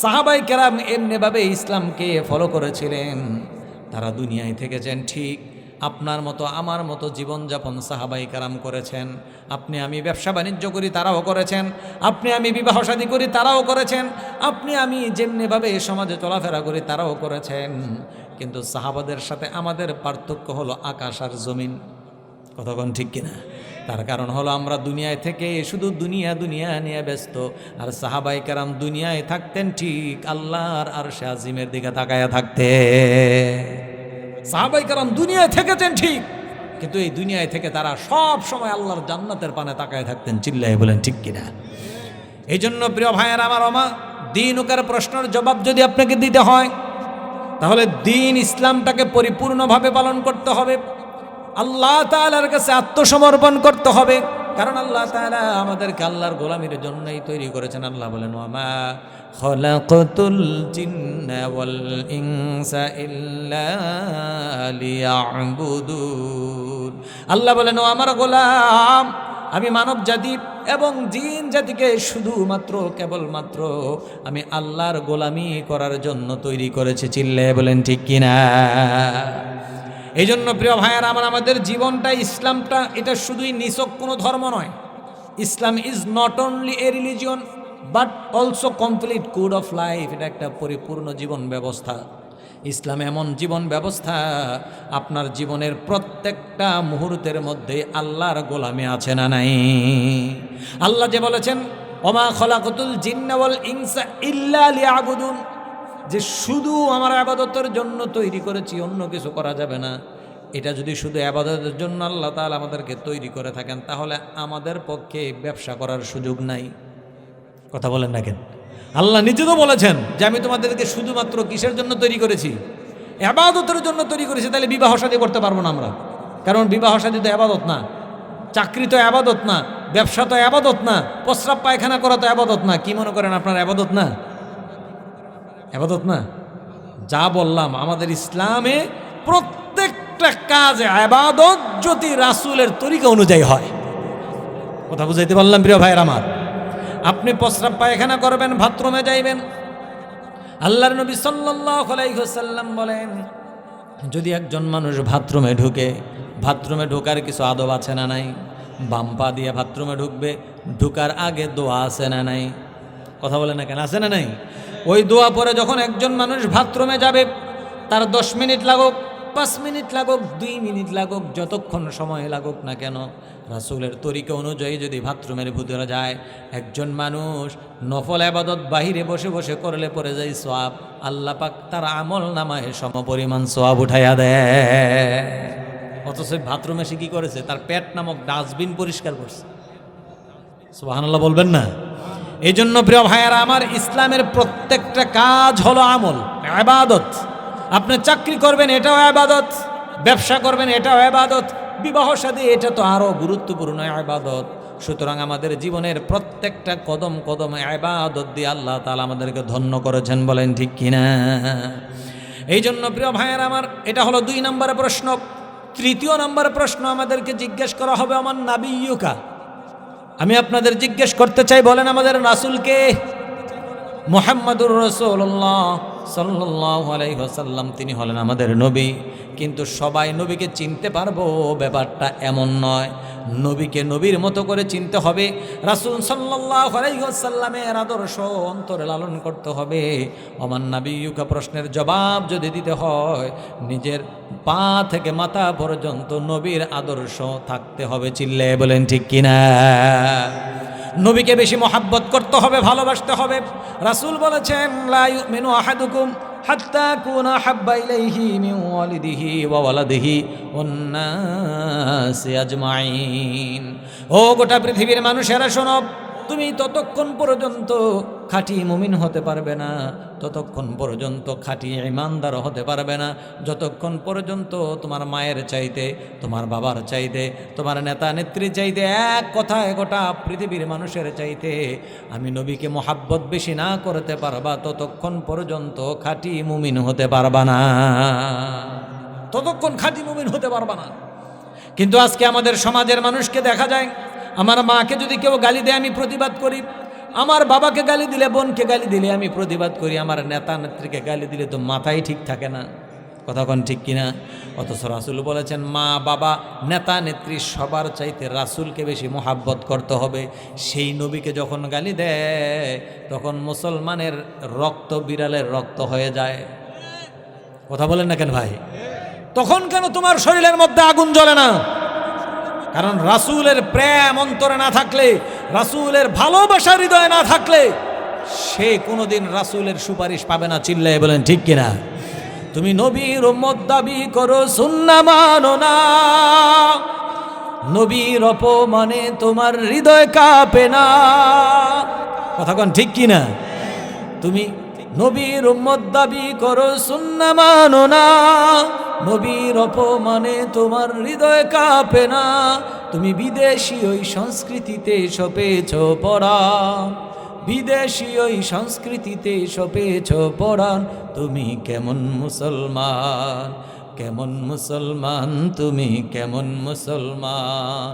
সাহাবায়ে কেরাম এমনিভাবে ইসলামকে ফলো করেছিলেন। তারা দুনিয়ায় থেকেছেন ঠিক আপনার মতো আমার মতো জীবনযাপন সাহাবায়ে কেরাম করেছেন। আপনি আমি ব্যবসা বাণিজ্য করি, তারাও করেছেন। আপনি আমি বিবাহ শাদী করি, তারাও করেছেন। আপনি আমি যেমনিভাবে সমাজে চলাফেরা করি, তারাও করেছেন। কিন্তু সাহাবাদের সাথে আমাদের পার্থক্য হলো আকাশ আর জমিন। কতক্ষণ ঠিক কিনা? তার কারণ হলো আমরা দুনিয়ায় থেকে শুধু দুনিয়া দুনিয়া নিয়ে ব্যস্ত, আর সাহাবায়ে কেরাম দুনিয়ায় থাকতেন ঠিক আল্লাহর আরশে আজিমের দিকে তাকায়া থাকতে। সাহাবায়ে কেরাম দুনিয়ায় থেকেছেন ঠিক, কিন্তু এই দুনিয়ায় থেকে তারা সব সময় আল্লাহর জান্নাতের পানে তাকায় থাকতেন। চিল্লায় বলেন ঠিক কিনা? এই জন্য প্রিয় ভাইয়েরা আমার, দ্বীনুকার প্রশ্নের জবাব যদি আপনাকে দিতে হয়, তাহলে দ্বীন ইসলামটাকে পরিপূর্ণভাবে পালন করতে হবে, আল্লাহ তাআলার কাছে আত্মসমর্পণ করতে হবে। কারণ আল্লাহ তাআলা আমাদেরকে আল্লাহর গোলামির জন্যই তৈরি করেছেন। আল্লাহ বলেন, ওয়ামা খলাকাতুল জিন্না ওয়াল ইনসা ইল্লা লিয়াবুদুন। আল্লাহ বলেন, ও আমার গোলাম, আমি মানব জাতি এবং জিন জাতিকে শুধুমাত্র কেবলমাত্র আমি আল্লাহর গোলামি করার জন্য তৈরি করেছি। চিল্লায়ে বলেন ঠিক কিনা? এই জন্য প্রিয় ভাইয়ারা আমার, আমাদের জীবনটা, ইসলামটা এটা শুধুই নিছক কোনো ধর্ম নয়। Islam is not only a religion but also complete code of life. এটা একটা পরিপূর্ণ জীবন ব্যবস্থা। ইসলাম এমন জীবন ব্যবস্থা, আপনার জীবনের প্রত্যেকটা মুহূর্তের মধ্যে আল্লাহর গোলামি আছে না নাই? আল্লাহ যে বলেছেন, ওমা খলাকাতুল জিন্না ওয়াল ইনসা ইল্লা লিয়াবুদুন, যে শুধু আমার ইবাদতের জন্য তৈরি করেছি, অন্য কিছু করা যাবে না। এটা যদি শুধু ইবাদতের জন্য আল্লাহ তাআলা আমাদেরকে তৈরি করে থাকেন, তাহলে আমাদের পক্ষে ব্যবসা করার সুযোগ নাই। কথা বলেন না কেন? আল্লাহ নিজে তো বলেছেন যে আমি তোমাদেরকে শুধুমাত্র কিসের জন্য তৈরি করেছি? ইবাদতের জন্য তৈরি করেছি। তাহলে বিবাহ শাদী করতে পারবো না আমরা, কারণ বিবাহ শাদী তো ইবাদত না, চাকরি তো ইবাদত না, ব্যবসা তো ইবাদত না, প্রস্রাব পায়খানা করা তো ইবাদত না। কি মনে করেন আপনারা ইবাদত না? ইবাদত না? যা বললাম, আমাদের ইসলামে প্রত্যেকটা কাজ ইবাদত যদি রাসূলের তরিকা অনুযায়ী হয়। কথা বুঝাইতে পারলাম প্রিয় ভাইয়ের আমার? আপনি প্রস্রাব পায়খানা করবেন, বাথরুমে যাইবেন, আল্লাহর নবী সাল্লাল্লাহু আলাইহি ওয়াসাল্লাম বলেন, যদি একজন মানুষ বাথরুমে ঢুকে, বাথরুমে ঢোকার কিছু আদব আছে না নাই? বাম পা দিয়ে বাথরুমে ঢুকবে, ঢুকার আগে দোয়া আছে না নাই? কথা বলে না কেন? আছে না নাই? ওই দোয়া পরে যখন একজন মানুষ বাথরুমে যাবে, তার 10 মিনিট লাগুক, 5 মিনিট লাগুক, 2 মিনিট লাগুক, যতক্ষণ সময় লাগুক না কেন, রাসূলের তরিকা অনুযায়ী যদি বাথরুমের ভিতরে যায়, একজন মানুষ নফল ইবাদত বাহিরে বসে বসে করলে পড়ে যায় সওয়াব, আল্লাহ পাক তার আমল নামায় সমপরিমাণ সওয়াব উঠাইয়া দেয়। অথচ বাথরুমে সে কি করেছে? তার পেট নামক ডাস্টবিন পরিষ্কার করছে। সুবহানাল্লাহ বলবেন না? এই জন্য প্রিয় ভাইয়েরা আমার, ইসলামের প্রত্যেকটা কাজ হলো আমল, ইবাদত। আপনি চাকরি করবেন, এটাও ইবাদত। ব্যবসা করবেন, এটাও ইবাদত। বিবাহ শাদী, এটা তো আরো গুরুত্বপূর্ণ ইবাদত। সুতরাং আমাদের জীবনের প্রত্যেকটা কদম কদম ইবাদত দিয়ে আল্লাহ তাআলা আমাদেরকে ধন্য করেছেন, বলেন ঠিক কিনা? এই জন্য প্রিয় ভাইয়ের আমার, এটা হলো 2 নম্বরের প্রশ্ন। 3 নম্বরের প্রশ্ন আমাদেরকে জিজ্ঞেস করা হবে, আমার নাবিয়্যুকা। আমি আপনাদের জিজ্ঞেস করতে চাই, বলেন আমাদের রাসূলকে? মুহাম্মাদুর রাসূলুল্লাহ সাল্লাল্লাহু আলাইহি ওয়াসাল্লাম, তিনি হলেন আমাদের নবী। কিন্তু সবাই নবীকে চিনতে পারবো ব্যাপারটা এমন নয়। নবীকে নবীর মতো করে চিনতে হবে। রাসূল সাল্লাল্লাহু আলাইহি ওয়াসাল্লামের আদর্শ অন্তরে লালন করতে হবে। ওমান নাবিয়্যুকা প্রশ্নের জবাব যদি দিতে হয়, নিজের পা থেকে মাথা পর্যন্ত নবীর আদর্শ থাকতে হবে। চিল্লে বলেন ঠিক কিনা? নবীকে বেশি মহাব্বত করতে হবে, ভালোবাসতে হবে। রাসূল বলেছেন, লা ইউমিনু আহাদুকুম হাত্তা কুনা হাব্বা ইলাইহি মিন ওয়ালিদিহি ওয়া ওয়ালাদিহি ওয়ান নাসি আজমাইন। ও গোটা পৃথিবীর মানুষেরা শোনো, তুমি ততক্ষণ পর্যন্ত খাঁটি মুমিন হতে পারবে না, ততক্ষণ পর্যন্ত খাঁটি ঈমানদার হতে পারবে না, যতক্ষণ পর্যন্ত তোমার মায়ের চাইতে, তোমার বাবার চাইতে, তোমার নেতা নেত্রী চাইতে, এক কথায় গোটা পৃথিবীর মানুষের চাইতে আমি নবীকে মোহাব্বত বেশি না করতে পারবা, ততক্ষণ পর্যন্ত খাঁটি মুমিন হতে পারবা না, ততক্ষণ খাঁটি মুমিন হতে পারবা না। কিন্তু আজকে আমাদের সমাজের মানুষকে দেখা যায়, আমার মাকে যদি কেউ গালি দেয় আমি প্রতিবাদ করি, আমার বাবাকে গালি দিলে, বোনকে গালি দিলে আমি প্রতিবাদ করি, আমার নেতা নেত্রীকে গালি দিলে তো মাথাই ঠিক থাকে না। কথা কোন ঠিক কিনা? অথচ রাসূল বলেছেন, মা বাবা নেতা নেত্রী সবার চাইতে রাসূলকে বেশি মোহাব্বত করতে হবে। সেই নবীকে যখন গালি দেয় তখন মুসলমানের রক্ত বিড়ালের রক্ত হয়ে যায়। কথা বলেন না কেন ভাই? তখন কেন তোমার শরীরের মধ্যে আগুন জ্বলে না? কারণ রাসূলের প্রেম অন্তরে না থাকলে, রাসূলের ভালোবাসা হৃদয়ে না থাকলে সে কোনোদিন রাসূলের সুপারিশ পাবে না। চিল্লায়ে বলেন ঠিক কিনা? তুমি নবীর উম্মত দাবি করো, সুন্নাহ মানো না, নবীর অপমানে তোমার হৃদয় কাঁপে না। কথা কোন ঠিক কিনা? তুমি নবীর উম্মত দাবি করো, সুন্নাহ মানো না, নবীর অপমানে তোমার হৃদয় কাঁপে না। তুমি বিদেশি ওই সংস্কৃতিতে সপেছ পরাণ, বিদেশি ওই সংস্কৃতিতে সপেছ পরাণ। তুমি কেমন মুসলমান, কেমন মুসলমান, তুমি কেমন মুসলমান?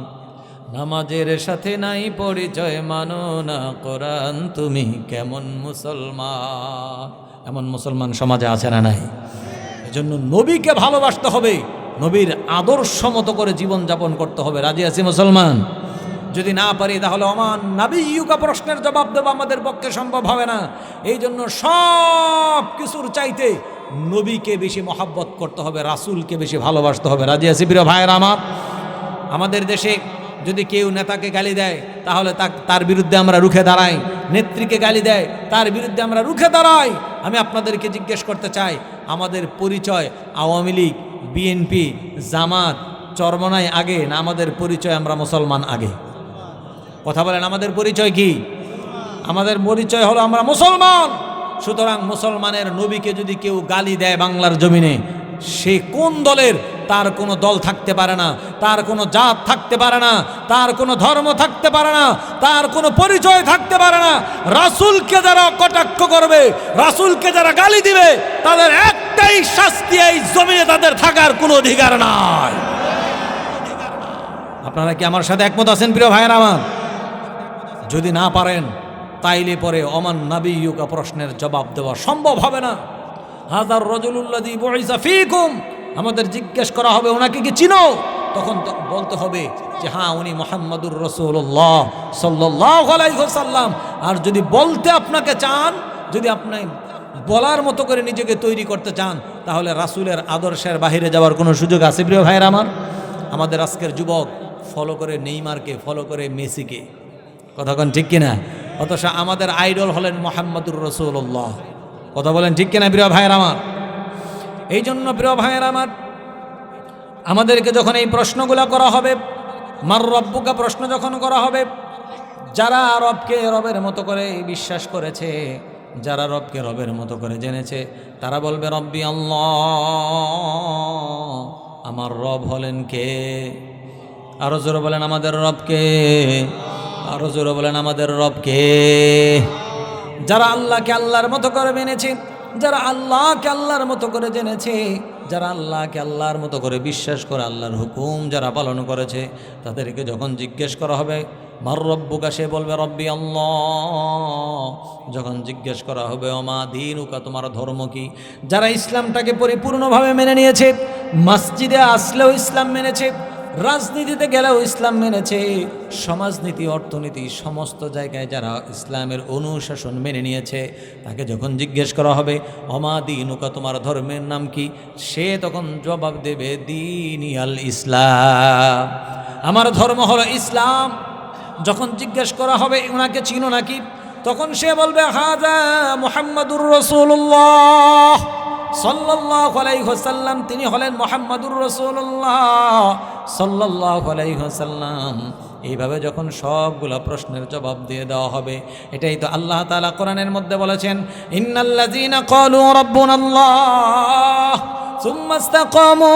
নামাজের সাথে নাই পরিচয়, মানো না কোরআন, তুমি কেমন মুসলমান? এমন মুসলমান সমাজে আছে না নাই? এজন্য নবীকে ভালোবাসতে হবে, নবীর আদর্শ মতো করে জীবনযাপন করতে হবে। রাজি আছি মুসলমান? যদি না পারি তাহলে ওমান নাবিয়্যুকা প্রশ্নের জবাব দেওয়া আমাদের পক্ষে সম্ভব হবে না। এই জন্য সব কিছুর চাইতে নবীকে বেশি মহাব্বত করতে হবে, রাসূলকে বেশি ভালোবাসতে হবে। রাজি আছি প্রিয় ভাইয়েরা আমার? আমাদের দেশে যদি কেউ নেতাকে গালি দেয় তাহলে তার বিরুদ্ধে আমরা রুখে দাঁড়াই, নেত্রীকে গালি দেয় তার বিরুদ্ধে আমরা রুখে দাঁড়াই। আমি আপনাদেরকে জিজ্ঞেস করতে চাই, আমাদের পরিচয় আওয়ামী লীগ, বিএনপি, জামাত, চরমনাই আগে না আমাদের পরিচয় আমরা মুসলমান আগে? কথা বলেন, আমাদের পরিচয় কি? আমাদের পরিচয় হলো আমরা মুসলমান। সুতরাং মুসলমানের নবীকে যদি কেউ গালি দেয় বাংলার জমিনে, সে কোন দলের, তার কোনো দল থাকতে পারে না, তার কোনো জাত থাকতে পারে না, তার কোনো ধর্ম থাকতে পারে না, তার কোনো পরিচয় থাকতে পারে না। রাসূলকে যারা কটাক্ষ করবে, রাসূলকে যারা গালি দিবে, তাদের একটাই শাস্তি, এই জমিনে তাদের থাকার কোনো অধিকার নাই। আপনারা কি আমার সাথে একমত আছেন প্রিয় ভাইয়েরা আমার? যদি না পারেন তাইলে পরে ওমান নাবিয়্যুকা প্রশ্নের জবাব দেওয়া সম্ভব হবে না। হাযার রাজুলুল্লাযী বুইসা ফীকুম, আমাদের জিজ্ঞেস করা হবে ওনাকে কি চিনো? তখন বলতে হবে যে হ্যাঁ, উনি মুহাম্মাদুর রাসূলুল্লাহ সাল্লাল্লাহু আলাইহি ওয়াসাল্লাম। আর যদি বলতে আপনাকে চান, যদি আপনি বলার মতো করে নিজেকে তৈরি করতে চান, তাহলে রাসূলের আদর্শের বাহিরে যাওয়ার কোনো সুযোগ আছে প্রিয় ভাইয়েরা আমার? আমাদের আজকের যুবক ফলো করে নেইমারকে, ফলো করে মেসিকে। কথা বলেন ঠিক কিনা? অথচ আমাদের আইডল হলেন মুহাম্মাদুর রাসূলুল্লাহ। কথা বলেন ঠিক কিনা প্রিয় ভাইয়েরা আমার? এই জন্য প্রিয় ভাইয়েরা আমার, আমাদেরকে যখন এই প্রশ্নগুলো করা হবে, মার রব্বুকা প্রশ্ন যখন করা হবে, যারা রবকে রবের মতো করে বিশ্বাস করেছে, যারা রবকে রবের মতো করে জেনেছে, তারা বলবে রব্বি আল্লাহ, আমার রব হলেন কে? আরো জোরে বলেন, আমাদের রব কে? আরো জোরে বলেন, আমাদের রব কে? যারা আল্লাহকে আল্লাহর মতো করে মেনেছে, যারা আল্লাহকে আল্লাহর মতো করে জেনেছে, যারা আল্লাহকে আল্লাহর মতো করে বিশ্বাস করে আল্লাহর হুকুম যারা পালন করেছে, তাদেরকে যখন জিজ্ঞেস করা হবে মার রব্বুকা, সে বলবে রব্বি আল্লাহ। যখন জিজ্ঞেস করা হবে ওমা দীনুকা, তোমার ধর্ম কি? যারা ইসলামটাকে পরিপূর্ণভাবে মেনে নিয়েছে, মসজিদে আসলেও ইসলাম মেনেছে, রাজনীতিতে গেলেও ইসলাম মেনেছে, সমাজনীতি অর্থনীতি সমস্ত জায়গায় যারা ইসলামের অনুশাসন মেনে নিয়েছে, তাকে যখন জিজ্ঞেস করা হবে ওমা দীনুকা, তোমার ধর্মের নাম কি? সে তখন জবাব দেবে দীনি আল ইসলাম, আমার ধর্ম হলো ইসলাম। যখন জিজ্ঞেস করা হবে ওনাকে চিনো নাকি, তখন সে বলবে হাযা মুহাম্মাদুর রাসূলুল্লাহ সাল্লাল্লাহু আলাইহি ওয়াসাল্লাম, তিনি হলেন মুহাম্মাদুর রাসূলুল্লাহ সাল্লাল্লাহু আলাইহি ওয়াসাল্লাম। এইভাবে যখন সবগুলা প্রশ্নের জবাব দিয়ে দেওয়া হবে, এটাই তো আল্লাহ তাআলা কোরআনের মধ্যে বলেছেন, ইন্নাল্লাযীনা ক্বালু রাব্বুনাল্লাহ সুম্মা ইসতাকামু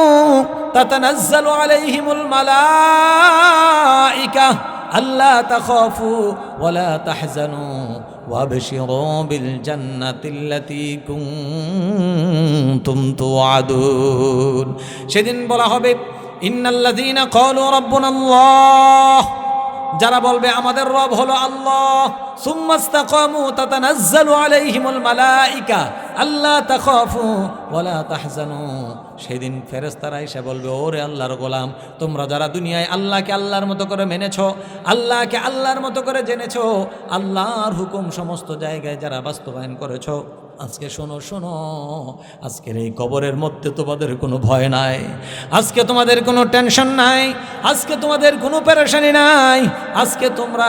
তাতানাজ্জালু আলাইহিমুল মালায়েকা আল্লা তাখাফু ওয়ালা তাহজানু ওয়াবশিরু বিল জান্নাতিল্লাতী কুনতুম তুআদুন। সেদিন বলা হবে ইন্নাল্লাযীনা ক্বালু রাব্বুনাল্লাহ, যারা বলবে আমাদের রব হলো আল্লাহ, সুম্মা ইসতাকামু তাতানাজ্জালু আলাইহিমুল মালায়েকা আল্লা তাখাফু ওয়ালা তাহজানু। সেদিন ফেরেশতারা এসে বলবে, ওরে আল্লাহর গোলাম, তোমরা যারা দুনিয়ায় আল্লাহকে আল্লাহর মতো করে মেনেছো, আল্লাহকে আল্লাহর মতো করে জেনেছো, আল্লাহর হুকুম সমস্ত জায়গায় যারা বাস্তবায়ন করেছো, আজকে শোনো শোনো, আজকের এই কবরের মধ্যে তোমাদের কোনো ভয় নাই, আজকে তোমাদের কোনো টেনশন নাই, আজকে তোমাদের কোনো পেরেশানি নাই, আজকে তোমরা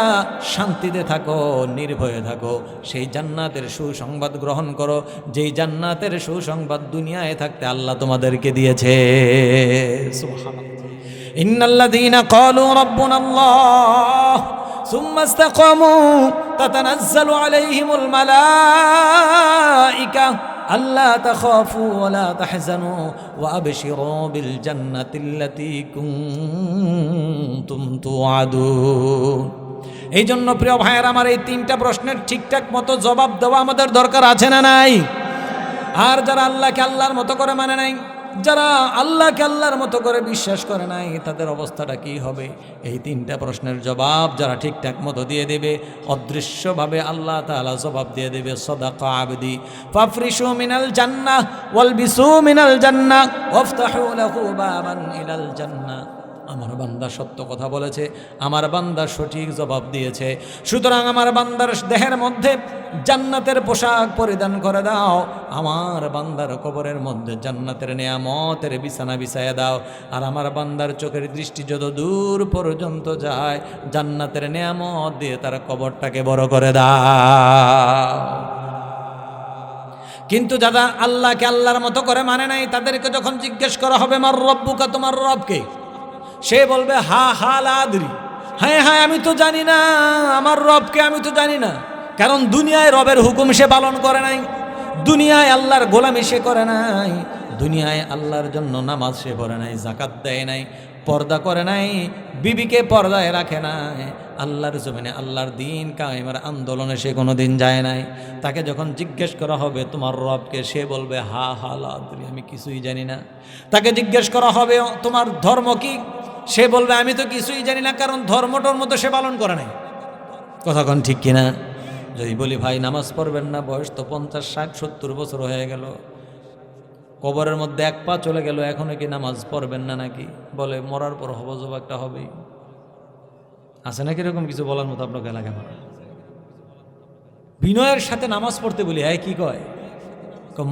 শান্তিতে থাকো, নির্ভয়ে থাকো, সেই জান্নাতের সুসংবাদ গ্রহণ করো, যেই জান্নাতের সুসংবাদ দুনিয়ায় থাকতে আল্লাহ তোমাদেরকে দিয়েছে। সুবহানাল্লাহ। ইন্নাল্লাযীনা ক্বালু রাব্বুনাল্লাহ সুম্মা ইসতাকামু তাতানাজ্জালু আলাইহিমুল মালায়েকা আল্লা তাখাফু ওয়ালা তাহজানু ওয়াবশিরু বিল জান্নাতিল্লাতী কুনতুম তুআদুন। এই জন্য প্রিয় ভাইয়েরা আমার, এই তিনটা প্রশ্নের ঠিকঠাক মতো জবাব দেওয়া আমাদের দরকার আছে না নাই? আর যারা আল্লাহকে আল্লাহর মতো করে মানে নাই, যারা আল্লাহকে আল্লাহর মতো করে বিশ্বাস করে নাই, তাদের অবস্থাটা কি হবে? এই তিনটা প্রশ্নের জবাব যারা ঠিকঠাক মতো দিয়ে দেবে, অদৃশ্যভাবে আল্লাহ তাআলা জবাব দিয়ে দেবে, সাদাকা আবদি ফাফরিশু মিনাল জান্নাহ ওয়ালবিসু মিনাল জান্নাহ ওয়াফতাহু লাহু বাবান ইলাল জান্নাহ। আমার বান্দা সত্য কথা বলেছে, আমার বান্দা সঠিক জবাব দিয়েছে, সুতরাং আমার বান্দার দেহের মধ্যে জান্নাতের পোশাক পরিধান করে দাও, আমার বান্দার কবরের মধ্যে জান্নাতের নেয়ামতের বিছানা বিছায়া দাও, আর আমার বান্দার চোখের দৃষ্টি যত দূর পর্যন্ত যায়, জান্নাতের নেয়ামত দিয়ে তার কবরটাকে বড় করে দাও। কিন্তু যারা আল্লাহকে আল্লাহর মতো করে মানে নাই, তাদেরকে যখন জিজ্ঞেস করা হবে মার রব্বুকা, তোমার রবকে, সে বলবে হা হা লা আদরি, হ্যাঁ হ্যাঁ আমি তো জানি না, আমার রবকে আমি তো জানি না। কারণ দুনিয়ায় রবের হুকুম সে পালন করে নাই, দুনিয়ায় আল্লাহর গোলামি সে করে নাই, দুনিয়ায় আল্লাহর জন্য নামাজ সে পড়ে নাই, যাকাত দেয় নাই, পর্দা করে নাই, বিবিকে পর্দায় রাখে নাই, আল্লাহর জমিনে আল্লাহর দিন কায়েমের আন্দোলনে সে কোনো দিন যায় নাই। তাকে যখন জিজ্ঞেস করা হবে তোমার রবকে, সে বলবে হা হা লা আদরি, আমি কিছুই জানি না। তাকে জিজ্ঞেস করা হবে তোমার ধর্ম কি, সে বলবে আমি তো কিছুই জানি না, কারণ ধর্মটার মতো সে পালন করে নাই। কথা কোন ঠিক কিনা? যদি বলি ভাই নামাজ পড়বেন না, বয়স তো 50, 60, 70 বছর হয়ে গেল, কবরের মধ্যে এক পা চলে গেল, এখনো কি নামাজ পড়বেন না নাকি? বলে মরার পর হবজব একটা হবেই। আছে নাকি এরকম কিছু বলার মতো আপনাকে এলাকা? বিনয়ের সাথে নামাজ পড়তে বলি, হ্যাঁ কি কয়,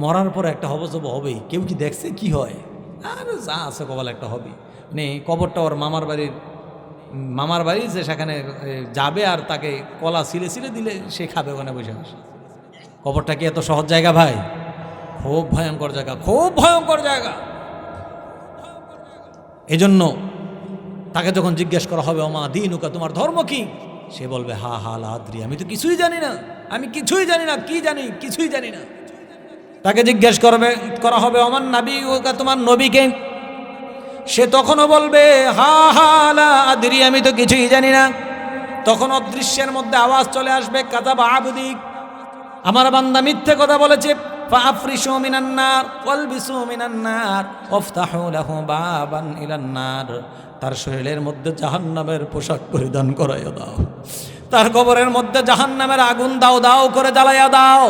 মরার পর একটা হবজব হবেই। কেউ কি দেখছে কি হয়? আর যা আছে কপাল একটা হবে। মানে কবরটা ওর মামার বাড়ি, যে সেখানে যাবে আর তাকে কলা ছিলে ছিলে দিলে সে খাবে ওখানে বসে বসে। কবরটা কি এত সহজ জায়গা ভাই? খুব ভয়ঙ্কর জায়গা, খুব ভয়ঙ্কর জায়গা। এজন্য তাকে যখন জিজ্ঞেস করা হবে ওমা দীনুকা, তোমার ধর্ম কি, সে বলবে হা হা লা আদরি, আমি তো কিছুই জানি না, আমি কিছুই জানি না, কি জানি কিছুই জানি না। তাকে জিজ্ঞেস করা হবে ওমান নাবিয়ুকা, তোমার নবীকে, সে তখনও বলবে হা হা লা আদরি, আমি তো কিছুই জানি না। তখন অদৃশ্যের মধ্যে আওয়াজ চলে আসবে, কাযাবা আবদি, আমার বান্দা মিথ্যে কথা বলেছে। ফাআফরিশু মিনান নার ওয়ালবিসু মিনান নার ওয়াফতাহু লাহু বাবান ইলান নার, তার শরীরের মধ্যে জাহান্নামের পোশাক পরিধান করাইয়া দাও, তার কবরের মধ্যে জাহান্নামের আগুন দাও দাও করে জ্বালাইয়া দাও,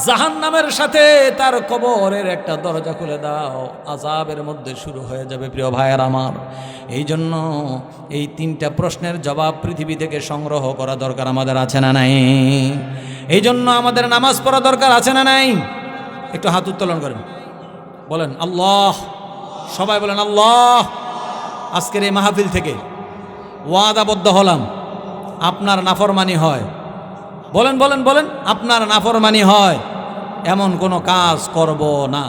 জাহান্নামের সাথে তার কবরের একটা দরজা খুলে দাও, আযাবের মধ্যে শুরু হয়ে যাবে। প্রিয় ভাইয়ের আমার, এই জন্য এই 3টা প্রশ্নের জবাব পৃথিবী থেকে সংগ্রহ করা দরকার আমাদের, আছে না নাই? এই জন্য আমাদের নামাজ পড়া দরকার, আছে না নাই? একটু হাত উত্তোলন করেন, বলেন আল্লাহ, সবাই বলেন আল্লাহ। আজকের এই মাহফিল থেকে ওয়াদাবদ্ধ হলাম, আপনার নাফরমানি হয়, বলেন বলেন বলেন, আপনার নাফরমানি হয় এমন কোনো কাজ করব না।